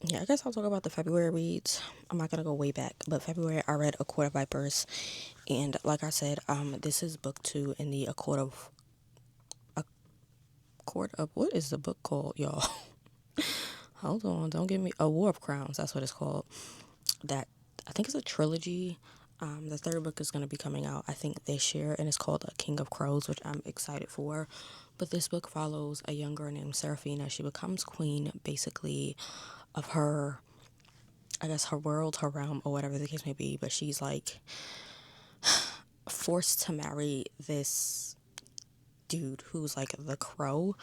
Yeah, I guess I'll talk about the February reads. I'm not gonna go way back, but February I read A Court of Vipers, and like I said, this is book 2 in the a court of what is the book called, y'all? Hold on, don't give me A War of Crowns. That's what it's called. That I think it's a trilogy. The third book is going to be coming out, I think, this year, and it's called A King of Crows, which I'm excited for. But this book follows a young girl named Seraphina. She becomes queen, basically, of her, I guess, her world, her realm, or whatever the case may be. But she's like forced to marry this dude who's like the crow.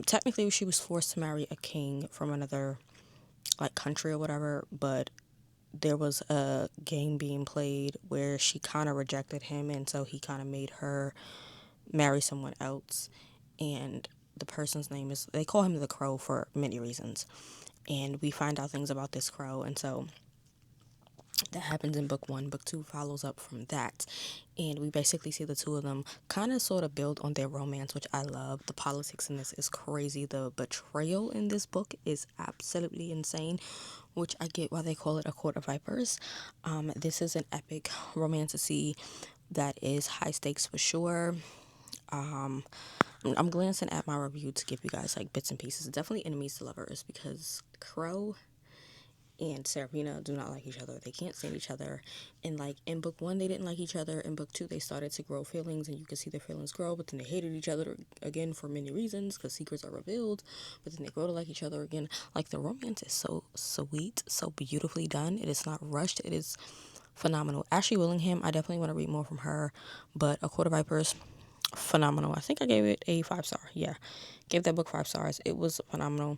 Technically, she was forced to marry a king from another like country or whatever, but there was a game being played where she kind of rejected him, and so he kind of made her marry someone else. And the person's name is, they call him the Crow for many reasons, and we find out things about this crow. And so that happens in book 1. Book 2 follows up from that, and we basically see the two of them kind of sort of build on their romance, which I love. The politics in this is crazy. The betrayal in this book is absolutely insane, which I get why they call it A Court of Vipers. This is an epic romantasy that is high stakes for sure. I'm glancing at my review to give you guys like bits and pieces. Definitely enemies to lovers, because Crow and Serafina do not like each other. They can't stand each other. And like in book 1, they didn't like each other. In book 2, they started to grow feelings, and you could see their feelings grow. But then they hated each other again for many reasons, because secrets are revealed. But then they grow to like each other again. Like, the romance is so sweet, so beautifully done. It is not rushed. It is phenomenal. Ashley Willingham, I definitely want to read more from her. But A Court of Vipers, phenomenal. I think I gave it a 5-star. Yeah, gave that book 5 stars. It was phenomenal.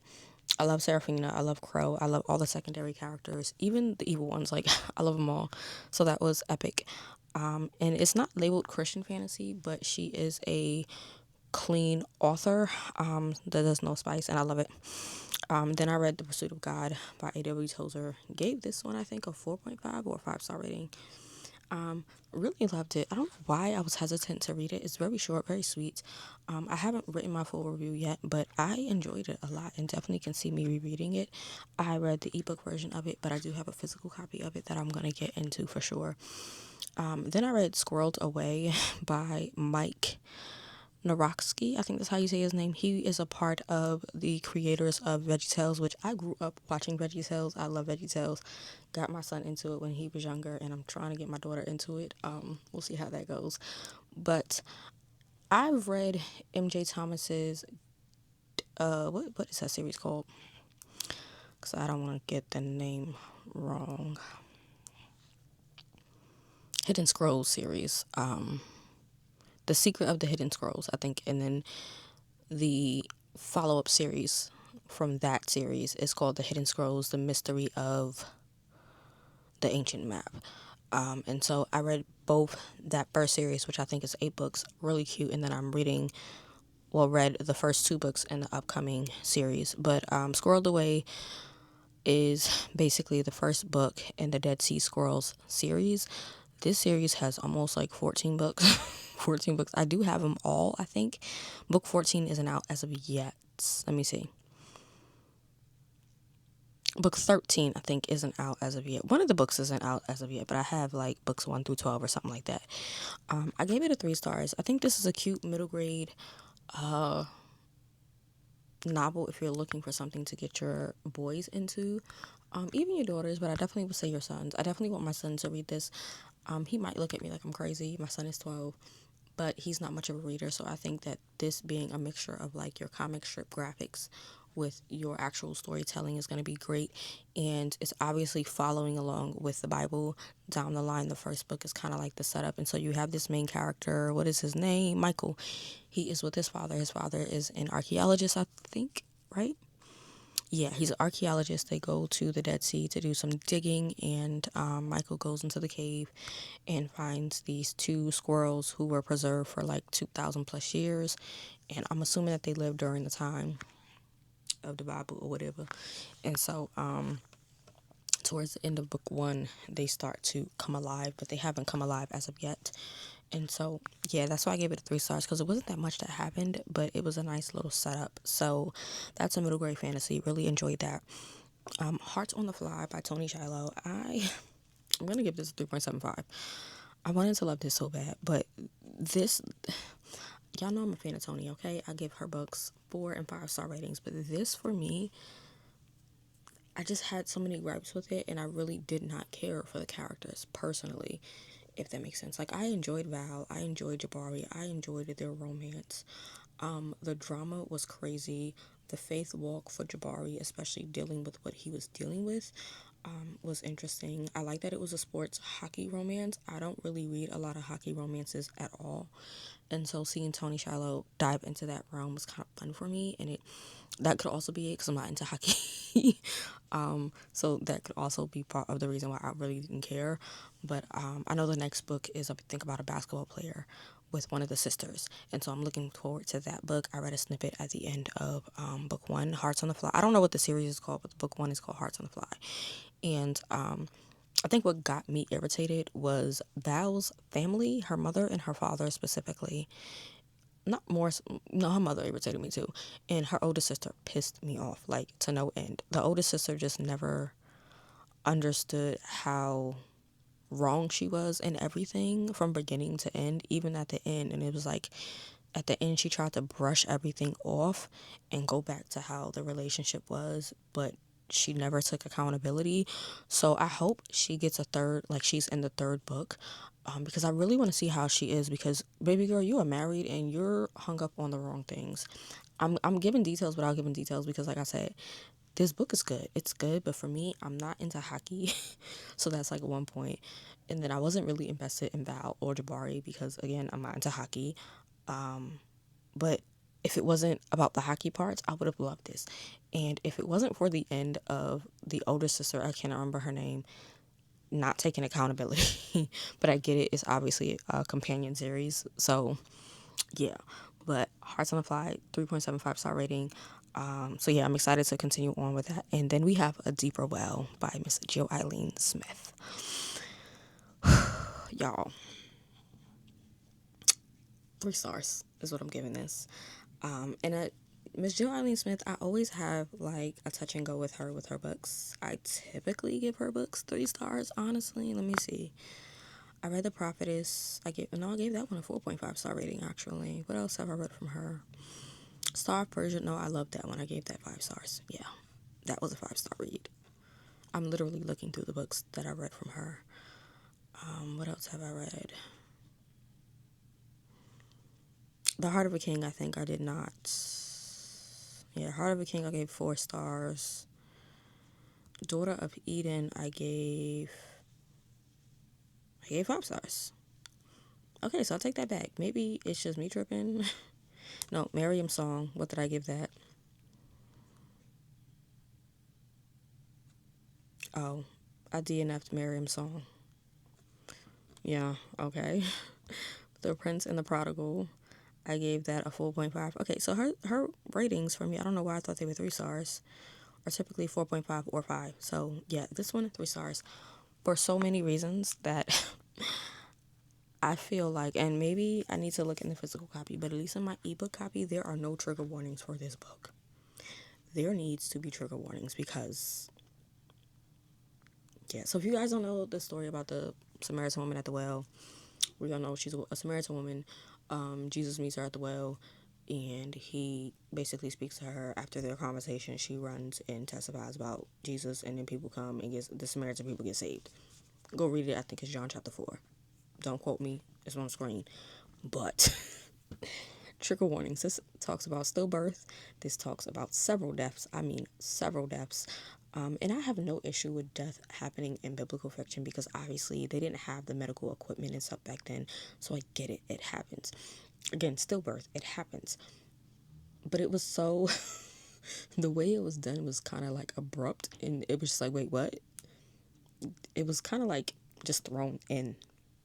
I love Seraphina. I love Crow. I love all the secondary characters, even the evil ones. Like, I love them all. So that was epic. And it's not labeled Christian fantasy, but she is a clean author that does no spice, and I love it. Then I read The Pursuit of God by A.W. Tozer. Gave this one, I think, a 4.5 or a 5-star rating. Really loved it. I don't know why I was hesitant to read it. It's very short, very sweet. I haven't written my full review yet, but I enjoyed it a lot and definitely can see me rereading it. I read the ebook version of it, but I do have a physical copy of it that I'm going to get into for sure. Then I read Squirreled Away by Mike Nawrocki, I think that's how you say his name. He is a part of the creators of VeggieTales, which I grew up watching VeggieTales. I love VeggieTales. Got my son into it when he was younger, and I'm trying to get my daughter into it. We'll see how that goes. But I've read MJ Thomas's what is that series called? Because I don't want to get the name wrong. Hidden Scrolls series. The Secret of the Hidden Scrolls, I think, and then the follow-up series from that series is called The Hidden Scrolls, The Mystery of the Ancient Map. And so I read both that first series, which I think is 8 books, really cute, and then I'm read the first 2 books in the upcoming series. But Squirreled Away is basically the first book in the Dead Sea Scrolls series. This series has almost like 14 books. 14 books. I do have them all, I think. Book 14 isn't out as of yet. Let me see. Book 13, I think, isn't out as of yet. One of the books isn't out as of yet, but I have like books 1 through 12 or something like that. I gave it a 3 stars. I think this is a cute middle grade novel if you're looking for something to get your boys into. Even your daughters, but I definitely would say your sons. I definitely want my son to read this. He might look at me like I'm crazy. My son is 12, but he's not much of a reader, so I think that this being a mixture of like your comic strip graphics with your actual storytelling is going to be great. And it's obviously following along with the Bible down the line. The first book is kind of like the setup, and so you have this main character, what is his name, Michael. He is with his father. His father is an archaeologist, I think, right? Yeah, he's an archaeologist. They go to the Dead Sea to do some digging, and Michael goes into the cave and finds these 2 squirrels who were preserved for like 2,000 plus years. And I'm assuming that they lived during the time of the Bible or whatever. And so towards the end of book 1, they start to come alive, but they haven't come alive as of yet. And so, yeah, that's why I gave it a 3 stars, because it wasn't that much that happened, but it was a nice little setup. So that's a middle grade fantasy. Really enjoyed that. Hearts on the Fly by Toni Shiloh. I'm gonna give this a 3.75. I wanted to love this so bad, but this, y'all know I'm a fan of Toni, okay? I give her books 4 and 5 star ratings, but this for me, I just had so many gripes with it, and I really did not care for the characters personally, if that makes sense. Like, I enjoyed Val, I enjoyed Jabari, I enjoyed their romance. The drama was crazy. The faith walk for Jabari, especially dealing with what he was dealing with, was interesting. I like that it was a sports hockey romance. I don't really read a lot of hockey romances at all, and so seeing Toni Shiloh dive into that realm was kind of fun for me. And that could also be it because I'm not into hockey. So that could also be part of the reason why I really didn't care. But I know the next book is, I think, about a basketball player with one of the sisters, and so I'm looking forward to that book. I read a snippet at the end of book 1, Hearts on the Fly. I don't know what the series is called, but book 1 is called Hearts on the Fly. And I think what got me irritated was Val's family, her mother and her father specifically. Not more, no, her mother irritated me too. And her older sister pissed me off, like, to no end. The older sister just never understood how wrong she was in everything from beginning to end, even at the end. And it was like, at the end, she tried to brush everything off and go back to how the relationship was, but she never took accountability. So I hope she gets a third, like she's in the third book, because I really want to see how she is. Because baby girl, you are married and you're hung up on the wrong things. I'm giving details without giving details because, like I said, this book is good. It's good, but for me, I'm not into hockey, so that's like one point. And then I wasn't really invested in Val or Jabari because, again, I'm not into hockey. But if it wasn't about the hockey parts, I would have loved this. And if it wasn't for the end of the older sister, I can't remember her name, not taking accountability, but I get it. It's obviously a companion series. So, yeah. But Hearts on the Fly, 3.75 star rating. So, yeah, I'm excited to continue on with that. And then we have A Deeper Well by Miss Jill Eileen Smith. Y'all, 3 stars is what I'm giving this. And Miss Jill Eileen Smith, I always have like a touch and go with her books. I typically give her books 3 stars, honestly. Let me see. I read The Prophetess. I gave that one a 4.5 star rating, actually. What else have I read from her? Star of Persia. No, I loved that one. I gave that 5 stars. Yeah, that was a 5 star read. I'm literally looking through the books that I read from her. What else have I read? The Heart of a King, I think I did not. Yeah, Heart of a King, I gave 4 stars. Daughter of Eden, I gave 5 stars. Okay, so I'll take that back. Maybe it's just me tripping. No, Miriam's Song. What did I give that? Oh, I DNF'd Miriam's Song. Yeah, okay. The Prince and the Prodigal, I gave that a 4.5. Okay, so her ratings for me, I don't know why I thought they were 3 stars, are typically 4.5 or 5. So yeah, this one 3 stars for so many reasons that I feel like, and maybe I need to look in the physical copy, but at least in my ebook copy, there are no trigger warnings for this book. There needs to be trigger warnings because, yeah. So if you guys don't know the story about the Samaritan woman at the well, we all know she's a Samaritan woman. Jesus meets her at the well, and he basically speaks to her. After their conversation, she runs and testifies about Jesus, and then people come and the Samaritan people get saved. Go read it. I think it's John chapter 4. Don't quote me. It's on the screen. But trigger warnings. This talks about stillbirth. This talks about several deaths. I mean, several deaths. And I have no issue with death happening in biblical fiction because obviously they didn't have the medical equipment and stuff back then. So I get it. It happens. Again, stillbirth. It happens. But it was so... the way it was done was kind of like abrupt. And it was just like, wait, what? It was kind of like just thrown in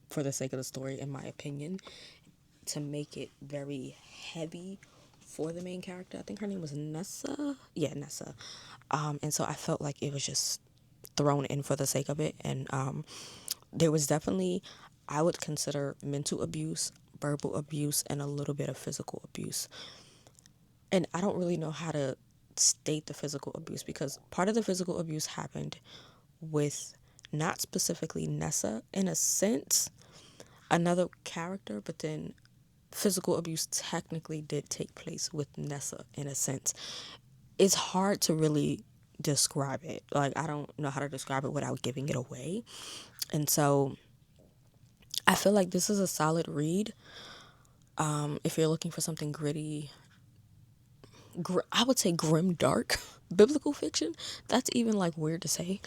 for the sake of the story, in my opinion, to make it very heavy for the main character. I think her name was Nessa. Yeah, Nessa. And so I felt like it was just thrown in for the sake of it. And there was definitely, I would consider mental abuse, verbal abuse, and a little bit of physical abuse. And I don't really know how to state the physical abuse, because part of the physical abuse happened with not specifically Nessa in a sense, another character, but then physical abuse technically did take place with Nessa in a sense. It's hard to really describe it. Like, I don't know how to describe it without giving it away. And so I feel like this is a solid read. If you're looking for something gritty, I would say grim, dark biblical fiction. That's even like weird to say,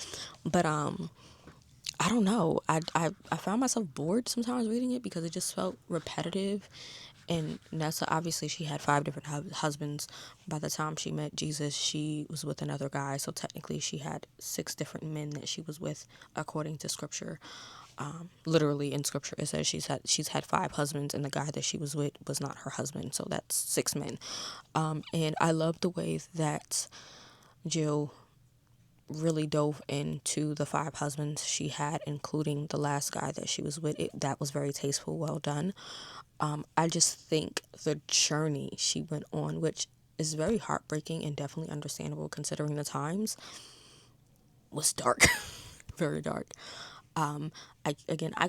but I don't know. I found myself bored sometimes reading it because it just felt repetitive. And Nessa, obviously, she had 5 different husbands. By the time she met Jesus, she was with another guy. So technically, she had 6 different men that she was with, according to scripture. Literally in scripture, it says she's had 5 husbands, and the guy that she was with was not her husband. So that's 6 men. And I love the way that Jill really dove into the 5 husbands she had, including the last guy that she was with. That was very tasteful, well done. I just think the journey she went on, which is very heartbreaking and definitely understandable considering the times, was dark, very dark. I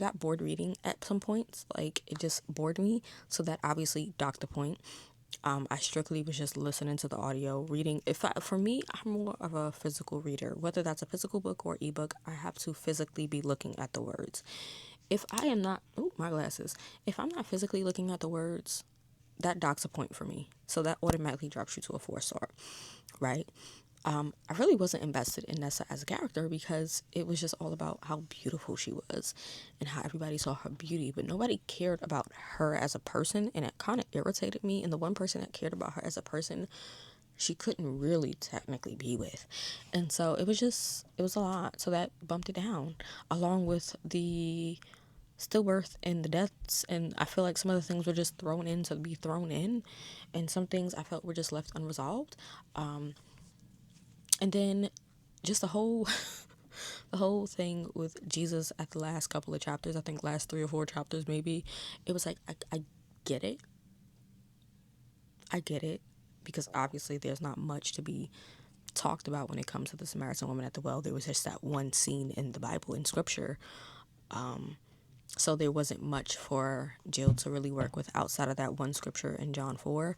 got bored reading at some points. Like, it just bored me. So that obviously docked the point. I strictly was just listening to the audio, reading. For me, I'm more of a physical reader. Whether that's a physical book or ebook, I have to physically be looking at the words. If I am not, oh, my glasses. If I'm not physically looking at the words, that docks a point for me. So that automatically drops you to a 4-star, right? I really wasn't invested in Nessa as a character because it was just all about how beautiful she was and how everybody saw her beauty, but nobody cared about her as a person, and it kind of irritated me. And the one person that cared about her as a person, she couldn't really technically be with. And so it was a lot. So that bumped it down, along with the stillbirth and the deaths. And I feel like some of the things were just thrown in to be thrown in, and some things I felt were just left unresolved. And then just the whole the whole thing with Jesus at the last couple of chapters, I think last 3 or 4 chapters maybe, it was like, I get it. I get it, because obviously there's not much to be talked about when it comes to the Samaritan woman at the well. There was just that one scene in the Bible, in scripture. So there wasn't much for Jill to really work with outside of that one scripture in John 4.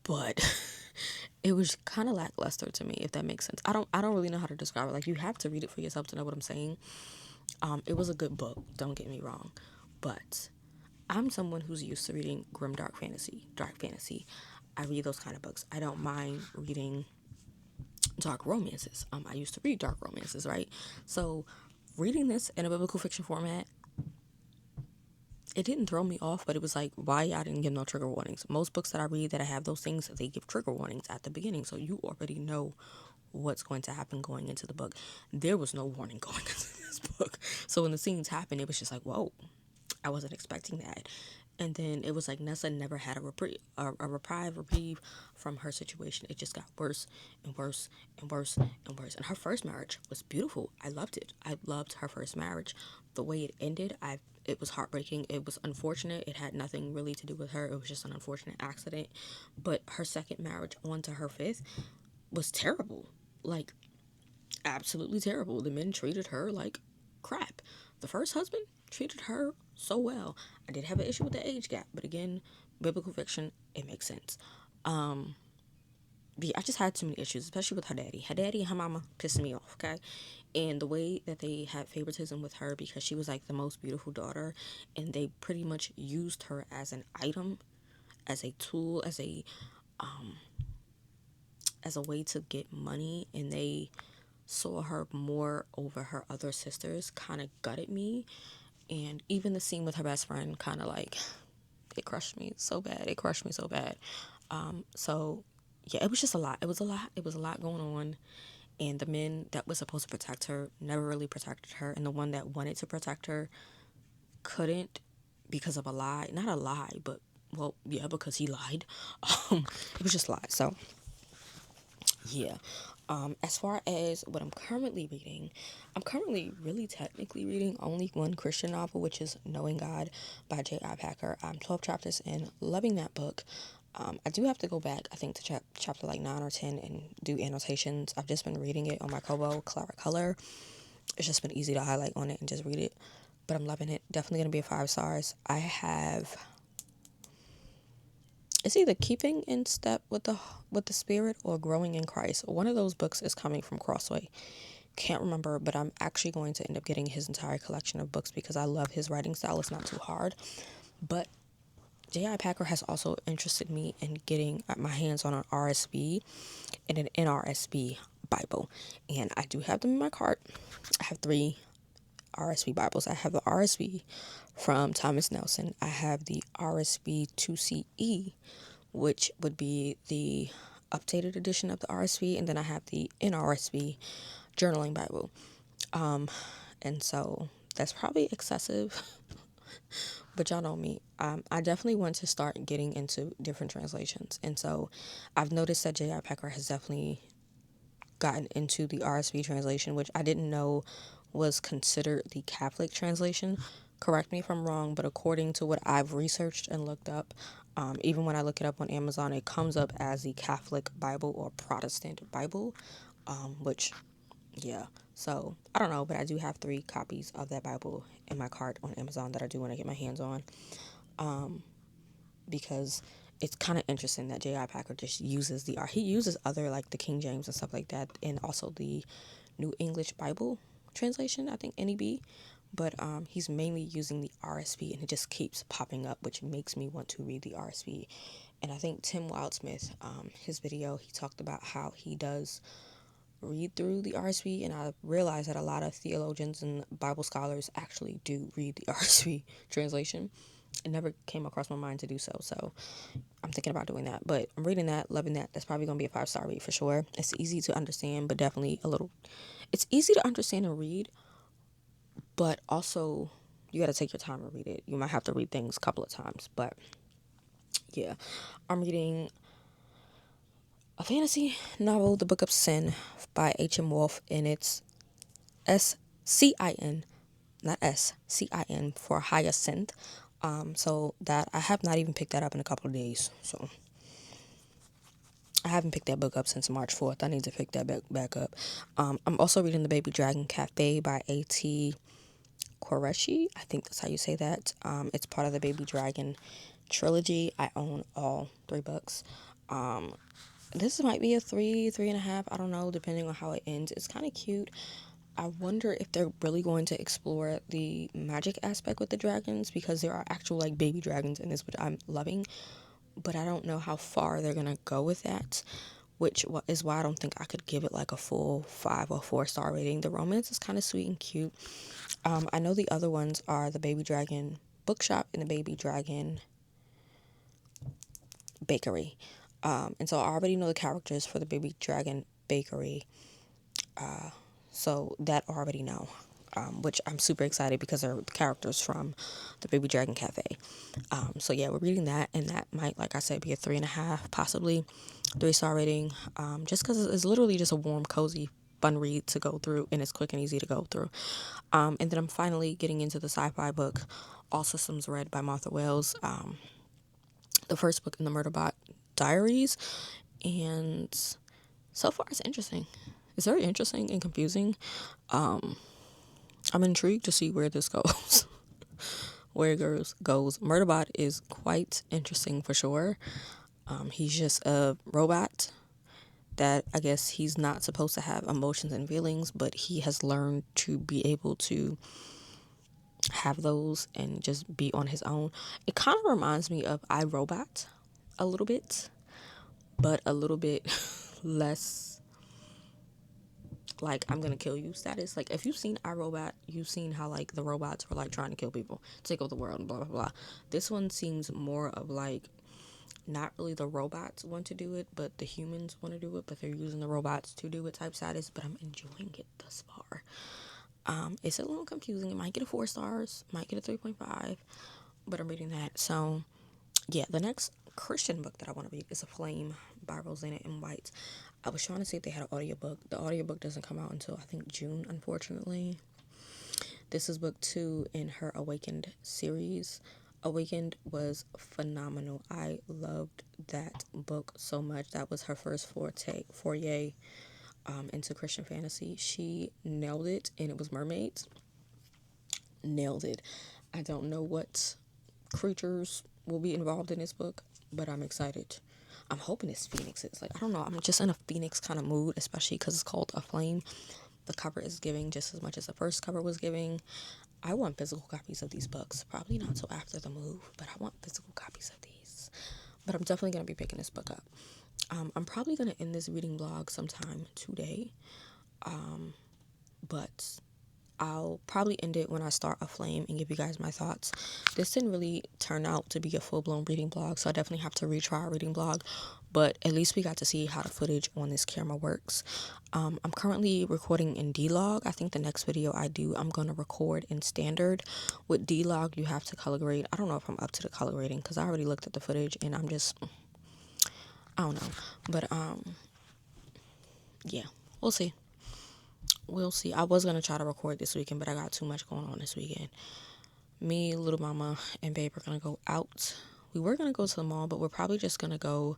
But it was kind of lackluster to me, if that makes sense. I don't really know how to describe it. Like, you have to read it for yourself to know what I'm saying. It was a good book, don't get me wrong, but I'm someone who's used to reading grim dark fantasy. I read those kind of books. I don't mind reading dark romances. I used to read dark romances, right? So reading this in a biblical fiction format, it didn't throw me off, but it was like, why I didn't give no trigger warnings. Most books that I read that I have those things, they give trigger warnings at the beginning, so you already know what's going to happen going into the book. There was no warning going into this book. So when the scenes happened, it was just like, whoa, I wasn't expecting that. And then it was like Nessa never had a reprieve from her situation. It just got worse and worse and worse and worse. And her first marriage was beautiful. I loved it. I loved her first marriage. The way it ended, it was heartbreaking. It was unfortunate. It had nothing really to do with her. It was just an unfortunate accident. But her second marriage on to her fifth was terrible. Like, absolutely terrible. The men treated her like crap. The first husband treated her so well. I did have an issue with the age gap, but again, biblical fiction, it makes sense. I just had too many issues, especially with her daddy. Her daddy and her mama pissed me off, okay? And the way that they had favoritism with her, because she was like the most beautiful daughter, and they pretty much used her as an item, as a tool, as a way to get money, and they saw her more over her other sisters, kind of gutted me. And even the scene with her best friend, kind of like, it crushed me so bad. It crushed me so bad. So yeah, it was just a lot. It was a lot. It was a lot going on. And the men that was supposed to protect her never really protected her. And the one that wanted to protect her couldn't, because of a lie. Not a lie, but, well, yeah, because he lied. It was just lies. So yeah. As far as what I'm currently reading, I'm currently really technically reading only one Christian novel, which is Knowing God by J.I. Packer. I'm 12 chapters in, loving that book. I do have to go back, I think, to chapter like 9 or 10 and do annotations. I've just been reading it on my Kobo Clara Color. It's just been easy to highlight on it and just read it. But I'm loving it. Definitely going to be a 5 stars. I have... It's either Keeping in Step with the Spirit or Growing in Christ. One of those books is coming from Crossway. Can't remember, but I'm actually going to end up getting his entire collection of books because I love his writing style. It's not too hard. But J.I. Packer has also interested me in getting my hands on an RSV and an NRSV Bible. And I do have them in my cart. I have 3 RSV Bibles. I have the RSV from Thomas Nelson. I have the RSV 2CE, which would be the updated edition of the RSV. And then I have the NRSV Journaling Bible. And so that's probably excessive. But y'all know me. I definitely want to start getting into different translations. And so I've noticed that J.I. Packer has definitely gotten into the RSV translation, which I didn't know was considered the Catholic translation. Correct me if I'm wrong, but according to what I've researched and looked up, even when I look it up on Amazon, it comes up as the Catholic Bible or Protestant Bible, which, yeah. So, I don't know, but I do have 3 copies of that Bible in my cart on Amazon that I do want to get my hands on, because it's kind of interesting that J.I. Packer just uses he uses other, like, the King James and stuff like that, and also the New English Bible translation, I think, NEB, but he's mainly using the RSV, and it just keeps popping up, which makes me want to read the RSV. And I think Tim Wildsmith, his video, he talked about how he does read through the RSV, and I realized that a lot of theologians and Bible scholars actually do read the RSV translation. It never came across my mind to do so I'm thinking about doing that. But I'm reading that, loving that. That's probably going to be a 5-star read for sure. It's easy to understand, but definitely it's easy to understand and read, but also you got to take your time and read it. You might have to read things a couple of times, but yeah. I'm reading a fantasy novel, The Book of Sin by H.M. Wolf, and it's SCIN, not SCIN, for Hyacinth. So that I have not even picked that up in a couple of days. So I haven't picked that book up since March 4th. I need to pick that back up. I'm also reading The Baby Dragon Cafe by A.T. Qureshi. I think that's how you say that. It's part of the Baby Dragon trilogy. I own all 3 books. This might be a 3.5. I don't know, depending on how it ends. It's kind of cute. I wonder if they're really going to explore the magic aspect with the dragons, because there are actual, like, baby dragons in this, which I'm loving. But I don't know how far they're going to go with that, which is why I don't think I could give it, like, a full 5 or 4-star rating. The romance is kind of sweet and cute. I know the other ones are the Baby Dragon Bookshop and the Baby Dragon Bakery. And so I already know the characters for the Baby Dragon Bakery. So that I already know, which I'm super excited because they're characters from the Baby Dragon Cafe. So yeah, we're reading that, and that might, like I said, be a 3.5, possibly 3-star rating, just because it's literally just a warm, cozy, fun read to go through, and it's quick and easy to go through. And then I'm finally getting into the sci-fi book, All Systems Red by Martha Wells, the first book in the Murderbot Diaries, and so far it's interesting. It's very interesting and confusing. I'm intrigued to see where this goes. Where it goes. Murderbot is quite interesting for sure. He's just a robot that I guess he's not supposed to have emotions and feelings, but he has learned to be able to have those and just be on his own. It kind of reminds me of iRobot a little bit, but a little bit less like I'm gonna kill you status. Like, if you've seen iRobot, you've seen how, like, the robots were, like, trying to kill people, take over the world, and blah blah blah. This one seems more of, like, not really the robots want to do it, but the humans want to do it, but they're using the robots to do it type status. But I'm enjoying it thus far. It's a little confusing. It might get a 4 stars, might get a 3.5, but I'm reading that. So yeah, the next Christian book that I want to read is Aflame by Roseanna and White. I was trying to see if they had an audiobook. The audiobook doesn't come out until, I think, June, unfortunately. This is book 2 in her Awakened series Awakened was phenomenal. I loved that book so much. That was her first foray into Christian fantasy. She nailed it, and it was mermaids. Nailed it. I don't know what creatures will be involved in this book, but I'm excited. I'm hoping it's phoenixes. Like, I don't know. I'm just in a phoenix kind of mood, especially because it's called Aflame. The cover is giving just as much as the first cover was giving. I want physical copies of these books. Probably not until after the move, but I want physical copies of these. But I'm definitely going to be picking this book up. I'm probably going to end this reading vlog sometime today. But I'll probably end it when I start Aflame and give you guys my thoughts. This didn't really turn out to be a full-blown reading vlog, so I definitely have to retry a reading vlog. But at least we got to see how the footage on this camera works. I'm currently recording in D-Log. I think the next video I do, I'm going to record in standard. With D-Log, you have to color grade. I don't know if I'm up to the color grading because I already looked at the footage and I'm just, I don't know. But, yeah, we'll see. We'll see. I was going to try to record this weekend, but I got too much going on this weekend. Me, little mama, and babe are going to go out. We were going to go to the mall, but we're probably just going to go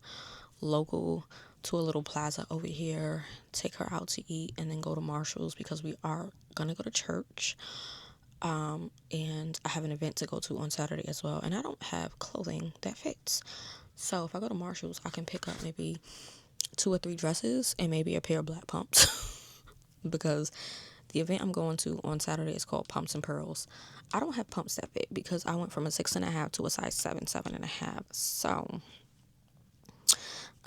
local to a little plaza over here, take her out to eat, and then go to Marshall's because we are going to go to church. And I have an event to go to on Saturday as well, and I don't have clothing that fits. So if I go to Marshall's, I can pick up maybe 2 or 3 dresses and maybe a pair of black pumps. Because the event I'm going to on Saturday is called Pumps and Pearls. I don't have pumps that fit because I went from a 6.5 to a size 7, 7.5. So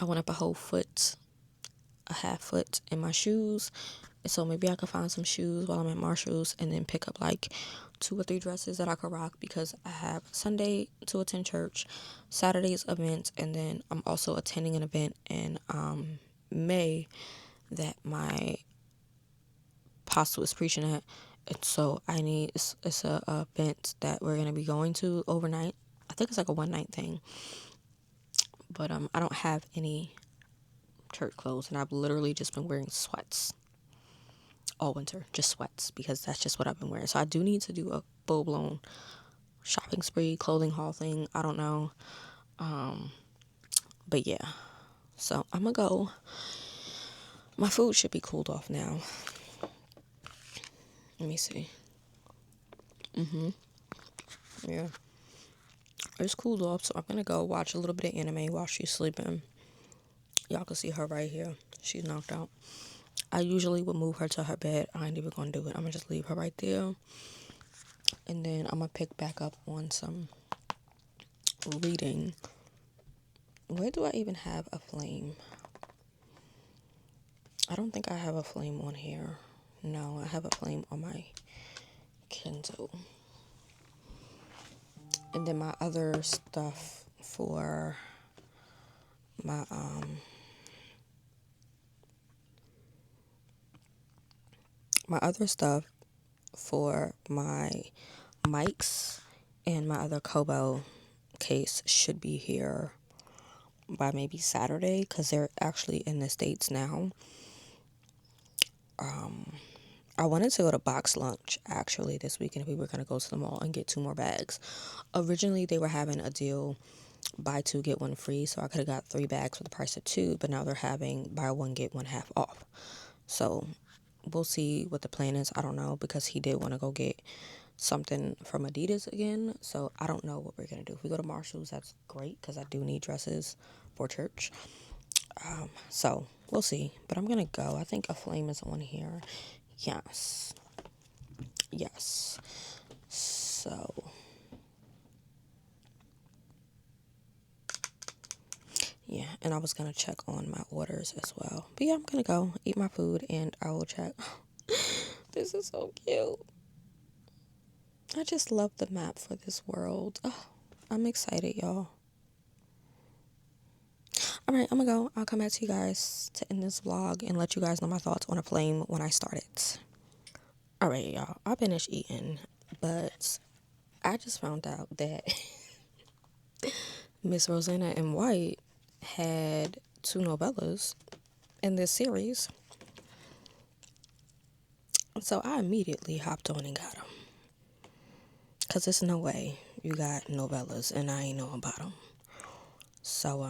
I went up a whole foot, a half foot in my shoes. So maybe I could find some shoes while I'm at Marshall's and then pick up like 2 or 3 dresses that I could rock because I have Sunday to attend church, Saturday's event, and then I'm also attending an event in May that my apostle is preaching at. And so I need, it's a event that we're going to be going to overnight. I think it's like a one night thing. But I don't have any church clothes, and I've literally just been wearing sweats all winter, just sweats, because that's just what I've been wearing. So I do need to do a full-blown shopping spree, clothing haul thing. I don't know. But yeah. So I'm going to go. My food should be cooled off now. Let me see. Yeah. It's cooled off, so I'm going to go watch a little bit of anime while she's sleeping. Y'all can see her right here. She's knocked out. I usually would move her to her bed. I ain't even going to do it. I'm going to just leave her right there. And then I'm going to pick back up on some reading. Where do I even have Aflame? I don't think I have Aflame on here. No, I have Aflame on my Kindle. And then my other stuff for my mics and my other Kobo case should be here by maybe Saturday because they're actually in the States now. I wanted to go to Box Lunch actually this weekend. We were going to go to the mall and get 2 more bags. Originally they were having a deal, buy 2 get 1 free, so I could have got 3 bags for the price of 2, but now they're having buy 1 get 1 half off. So we'll see what the plan is. I don't know, because he did want to go get something from Adidas again, so I don't know what we're gonna do. If we go to Marshall's, that's great because I do need dresses for church. So we'll see, but I'm gonna go. I think Aflame is on here. Yes. So yeah, and I was gonna check on my orders as well, but yeah, I'm gonna go eat my food and I will check. This is so cute. I just love the map for this world. Oh, I'm excited, y'all. Alright, I'm gonna go. I'll come back to you guys to end this vlog and let you guys know my thoughts on Aflame when I start it. Alright, y'all. I finished eating, but I just found out that Miss Roseanna and White had 2 novellas in this series. So I immediately hopped on and got them. Because there's no way you got novellas, and I ain't know about them. So,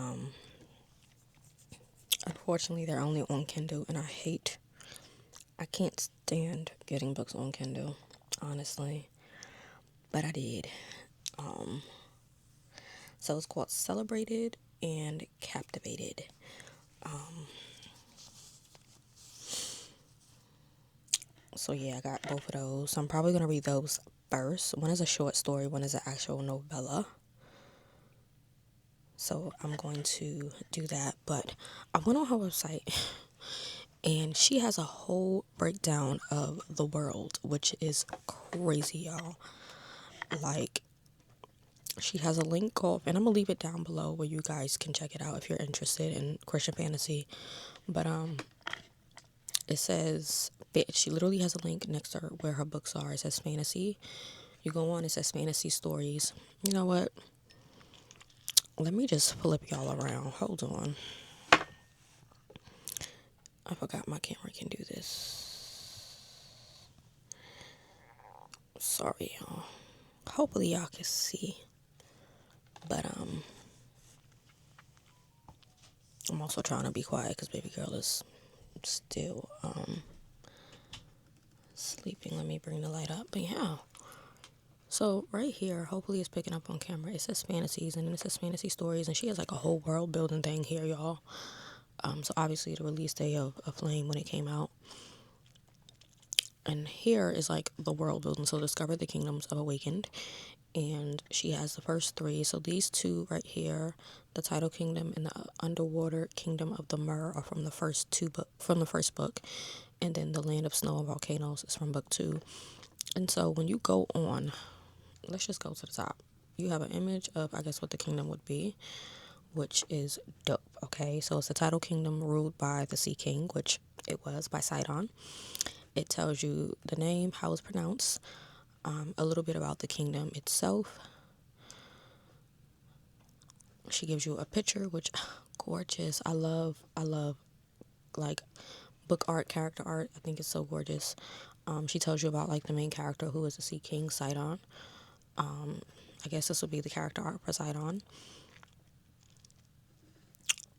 unfortunately, they're only on Kindle, and I can't stand getting books on Kindle, honestly. But I did. So it's called Celebrated and Captivated. So yeah, I got both of those. So I'm probably going to read those first. One is a short story, one is an actual novella. So I'm going to do that. But I went on her website and she has a whole breakdown of the world, which is crazy, y'all. Like, she has a link off, and I'm gonna leave it down below where you guys can check it out if you're interested in Christian fantasy. But it says, she literally has a link next to her where her books are. It says fantasy. You go on, it says fantasy stories. You know what? Let me just flip y'all around. Hold on. I forgot my camera can do this. Sorry, y'all. Hopefully y'all can see. But I'm also trying to be quiet because baby girl is still sleeping. Let me bring the light up. But yeah. So right here, hopefully it's picking up on camera. It says fantasies, and then it says fantasy stories, and she has like a whole world building thing here, y'all. So obviously the release day of Aflame when it came out. And here is like the world building. So discover the kingdoms of Awakened. And she has the first three. So these two right here, the Tidal Kingdom and the Underwater Kingdom of the Mer, are from the first book. And then the Land of Snow and Volcanoes is from book 2. And so when you go on, let's just go to the top. You have an image of, I guess, what the kingdom would be, which is dope, okay? So it's the Tidal Kingdom ruled by the Sea King, which it was by Sidon. It tells you the name, how it's pronounced, a little bit about the kingdom itself. She gives you a picture, which gorgeous. I love like book art, character art. I think it's so gorgeous. She tells you about like the main character, who is the Sea King, Sidon. I guess this would be the character art for Sidon.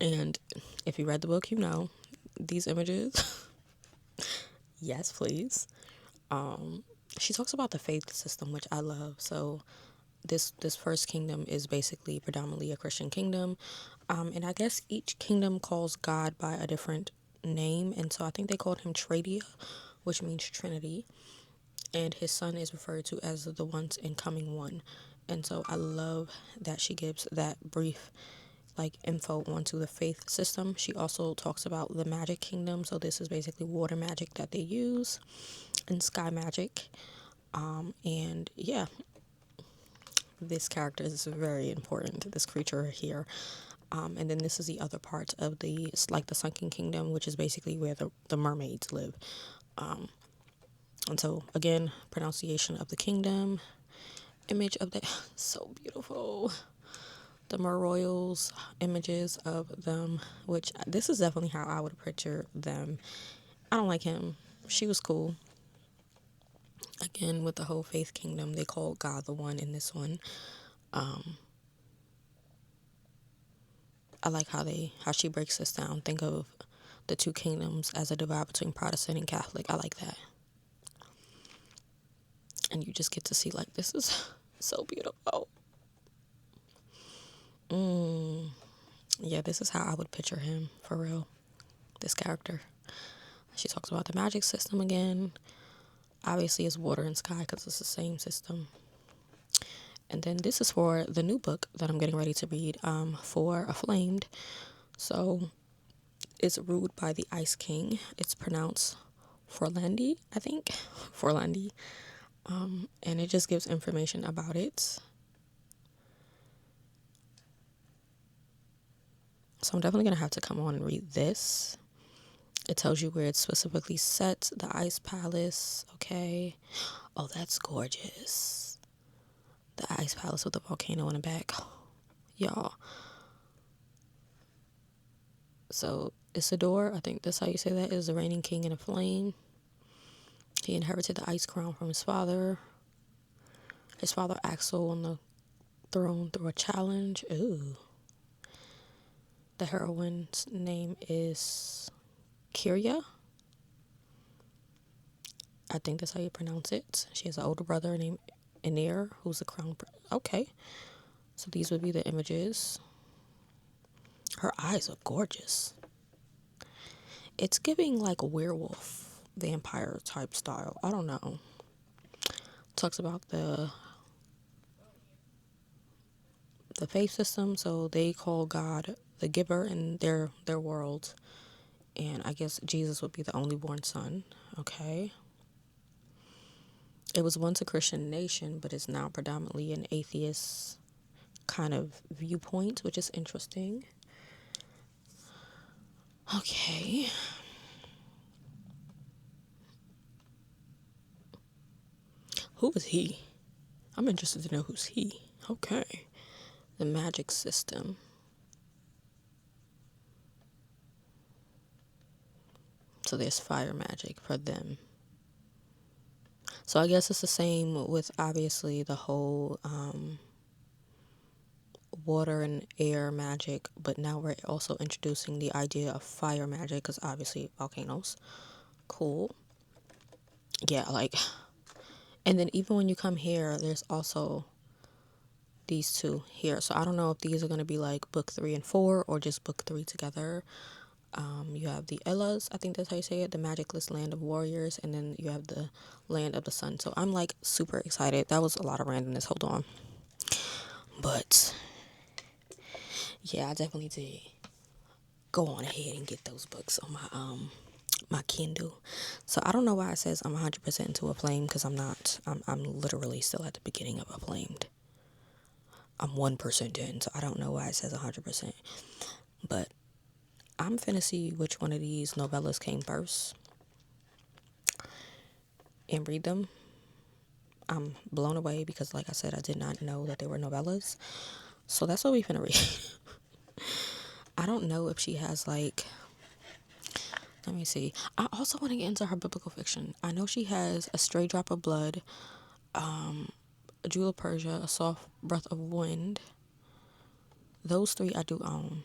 And if you read the book, you know these images. Yes, please. She talks about the faith system, which I love. So this first kingdom is basically predominantly a Christian kingdom. And I guess each kingdom calls God by a different name. And so I think they called him Tradia, which means Trinity. And his son is referred to as the once and coming one. And so I love that she gives that brief like info onto the faith system. She also talks about the magic kingdom. So this is basically water magic that they use, and sky magic. And yeah, this character is very important, this creature here. And then this is the other part of the sunken kingdom, which is basically where the mermaids live. And so again, pronunciation of the kingdom, image of the so beautiful, the mer royals, images of them, which this is definitely how I would picture them. I don't like him. She was cool. Again, with the whole faith kingdom, they call God the one in this one. I like how she breaks this down. Think of the two kingdoms as a divide between Protestant and Catholic. I like that. And you just get to see, like, this is so beautiful. Yeah, this is how I would picture him, for real. This character. She talks about the magic system again. Obviously, it's water and sky because it's the same system. And then this is for the new book that I'm getting ready to read, for Aflamed. So it's ruled by the Ice King. It's pronounced Forlandi, I think. Forlandi. And it just gives information about it. So I'm definitely going to have to come on and read this. It tells you where it's specifically set, the Ice Palace, okay. Oh, that's gorgeous. The Ice Palace with the volcano in the back. Y'all. So Isidore, I think that's how you say that, is the reigning king in a flame. He inherited the ice crown from his father. His father Axel on the thrown through a challenge. Ooh. The heroine's name is Kyria. I think that's how you pronounce it. She has an older brother named Aenir, who's a crown prince. Okay. So these would be the images. Her eyes are gorgeous. It's giving like a werewolf, vampire type style. I don't know. Talks about the faith system. So they call God the giver in their world. And I guess Jesus would be the only born son. Okay. It was once a Christian nation, but it's now predominantly an atheist kind of viewpoint, which is interesting. Okay. Who is he? I'm interested to know who's he. Okay. The magic system. So there's fire magic for them. So I guess it's the same with obviously the whole water and air magic, but now we're also introducing the idea of fire magic because obviously volcanoes. Cool. Yeah, like, and then even when you come here, there's also these two here. So I don't know if these are going to be like book 3 and 4 or just book 3 together. You have the Ellas, I think that's how you say it, the magicless land of warriors, and then you have the land of the sun. So I'm like super excited. That was a lot of randomness. Hold on. But yeah, I definitely did go on ahead and get those books on my Kindle. So I don't know why it says I'm 100% into Aflame because I'm not. I'm literally still at the beginning of Aflamed. I'm 1% in, so I don't know why it says 100%. But I'm finna see which one of these novellas came first and read them. I'm blown away because, like I said, I did not know that they were novellas. So that's what we finna read. I don't know if she has like, let me see. I also want to get into her biblical fiction. I know she has A Stray Drop of Blood, A Jewel of Persia, A Soft Breath of Wind. Those 3 I do own.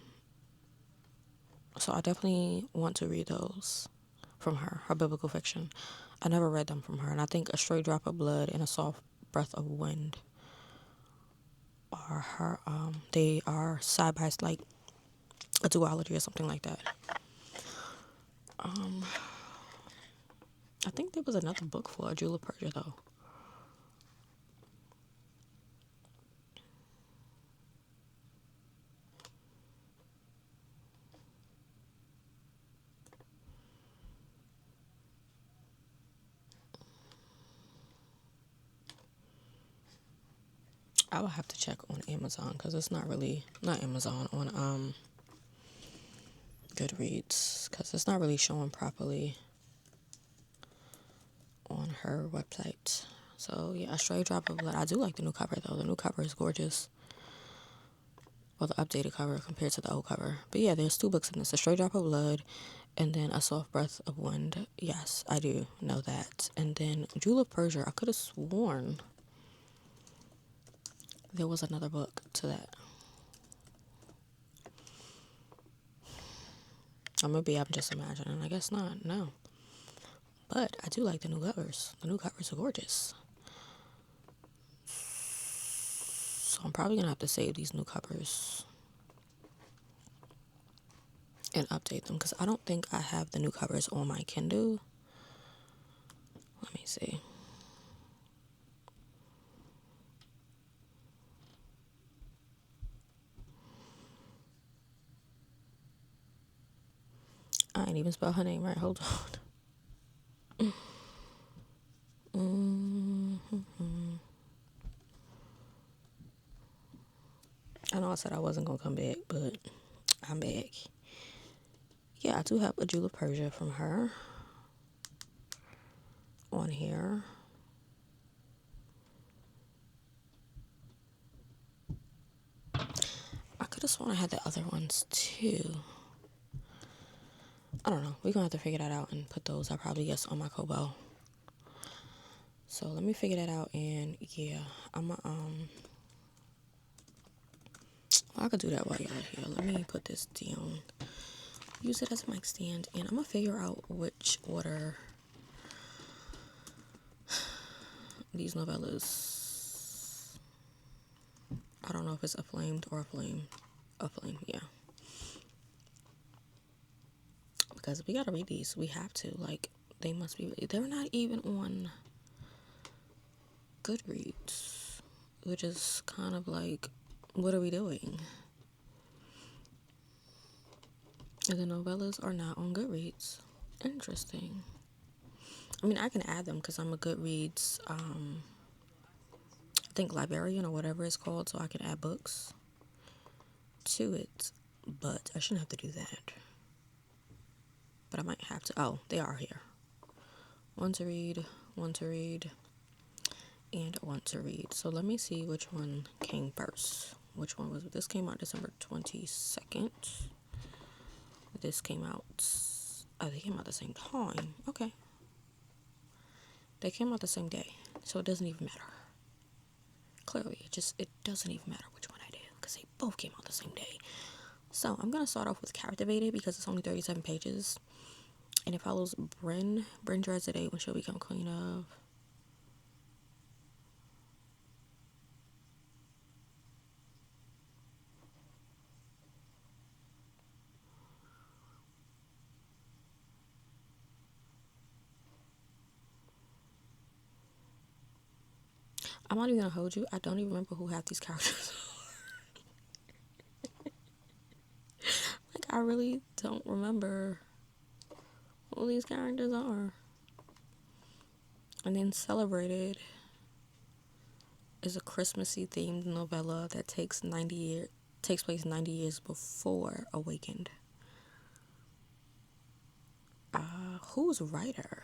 So I definitely want to read those from her biblical fiction. I never read them from her, and I think A Stray Drop of Blood and A Soft Breath of Wind are her. They are side by like a duology or something like that. I think there was another book for A Jewel of Persia though. I will have to check on Amazon because it's not Amazon on Goodreads because it's not really showing properly on her website. So yeah, A Stray Drop of Blood. I do like the new cover though. The new cover is gorgeous. Well, the updated cover compared to the old cover. But yeah, there's 2 books in this. A Stray Drop of Blood and then A Soft Breath of Wind. Yes, I do know that. And then Jewel of Persia. I could have sworn there was another book to that. Or maybe I'm just imagining. I guess not. No. But I do like the new covers. The new covers are gorgeous. So I'm probably going to have to save these new covers and update them because I don't think I have the new covers on my Kindle. Let me see. I ain't even spell her name right. Hold on. I know I said I wasn't going to come back, but I'm back. Yeah, I do have A Jewel of Persia from her on here. I could have sworn I had the other ones too. I don't know. We're going to have to figure that out and put those, I probably guess, on my Kobo. So let me figure that out and yeah, I'm going to I could do that while y'all are here. Let me put this down. Use it as a mic stand, and I'm gonna figure out which order these novellas. I don't know if it's Aflamed or Aflame. Aflame, yeah. Because we gotta read these. We have to. Like, they must be. They're not even on Goodreads, which is kind of like, what are we doing? And the novellas are not on Goodreads. Interesting. I mean, I can add them because I'm a Goodreads, I think librarian or whatever it's called, so I can add books to it. But I shouldn't have to do that. But I might have to. Oh, they are here. One to read, and one to read. So let me see which one came first. Which one was it? This came out December 22nd. This came out. Oh, they came out the same time. Okay. They came out the same day. So it doesn't even matter. Clearly, it doesn't even matter which one I did because they both came out the same day. So I'm gonna start off with Captivated because it's only 37 pages, and it follows Bryn dreads the day when she'll become queen of. I'm not even gonna hold you. I don't even remember who half these characters are. Like, I really don't remember who these characters are. And then Celebrated is a Christmassy themed novella that takes place 90 years before Awakened. Who's writer?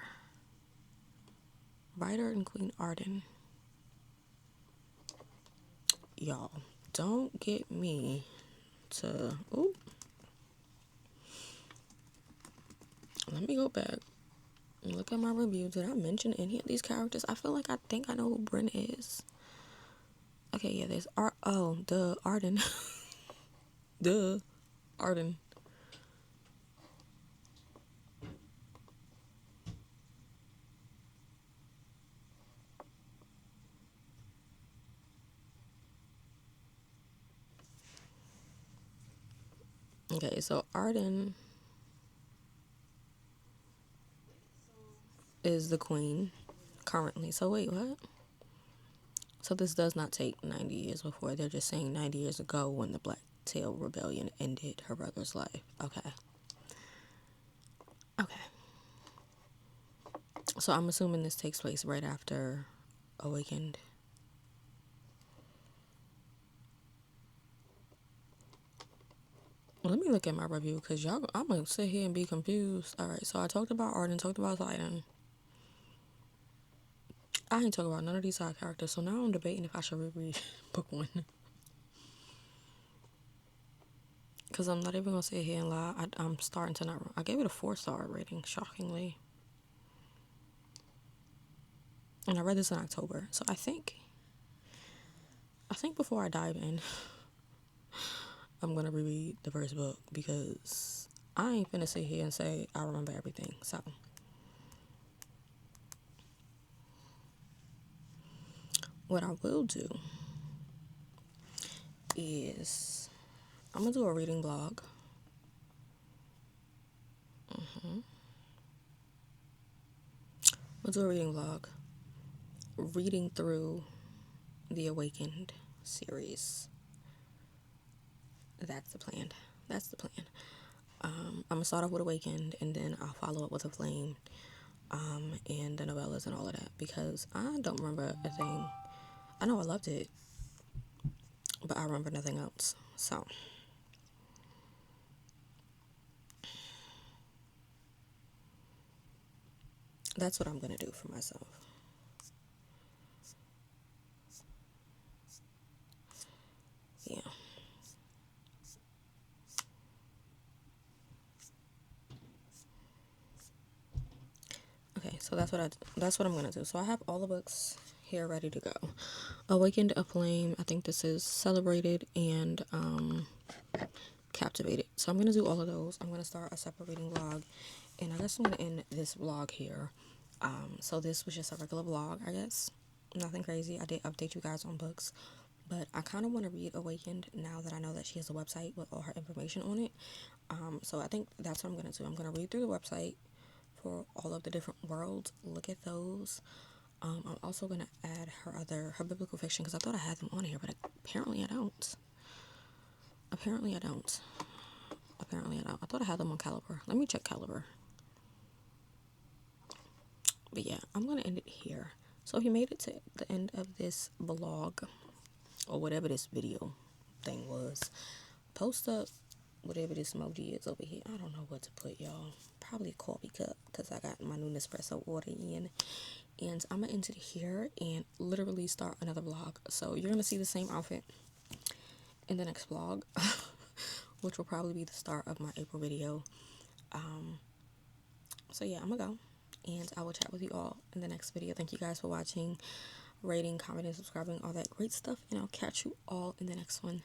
Writer and Queen Arden. Y'all, don't get me to. Oop. Let me go back and look at my review. Did I mention any of these characters? I feel like I think I know who Bryn is. Okay, yeah, there's the Arden. Duh. Arden. Okay, so Arden is the queen currently. So wait, what? So this does not take 90 years before. They're just saying 90 years ago when the Blacktail Rebellion ended her brother's life. Okay. Okay. So I'm assuming this takes place right after Awakened. Let me look at my review because y'all, I'm going to sit here and be confused. Alright, so I talked about Arden, talked about Zidon. I ain't talking about none of these side characters, so now I'm debating if I should reread book one. Because I'm not even going to sit here and lie. I'm starting to not. I gave it a 4-star rating, shockingly. And I read this in October. So I think before I dive in, I'm going to reread the first book because I ain't finna sit here and say I remember everything. So what I will do is I'm going to do a reading blog. I'll do a reading vlog, reading through the Awakened series. That's the plan. I'm gonna start off with Awakened, and then I'll follow up with Aflame, and the novellas and all of that, because I don't remember a thing. I know I loved it, but I remember nothing else. So that's what I'm gonna do for myself. Yeah. Okay, so that's what I'm gonna do. So I have all the books hair ready to go. Awakened, Aflame, I think this is Celebrated, and Captivated. So I'm going to do all of those. I'm going to start a separate reading vlog, and I guess I'm going to end this vlog here. So this was just a regular vlog, I guess. Nothing crazy. I did update you guys on books, but I kind of want to read Awakened now that I know that she has a website with all her information on it. So I think that's what I'm going to do. I'm going to read through the website for all of the different worlds, look at those. I'm also going to add her biblical fiction, because I thought I had them on here, but apparently I don't. Apparently I don't. I thought I had them on Caliber. Let me check Caliber. But yeah, I'm going to end it here. So if you made it to the end of this vlog, or whatever this video thing was, post up whatever this emoji is over here. I don't know what to put, y'all. Probably a coffee cup, because I got my new Nespresso order in. And I'm going to end it here and literally start another vlog. So you're going to see the same outfit in the next vlog, which will probably be the start of my April video. So yeah, I'm going to go. And I will chat with you all in the next video. Thank you guys for watching, rating, commenting, subscribing, all that great stuff. And I'll catch you all in the next one.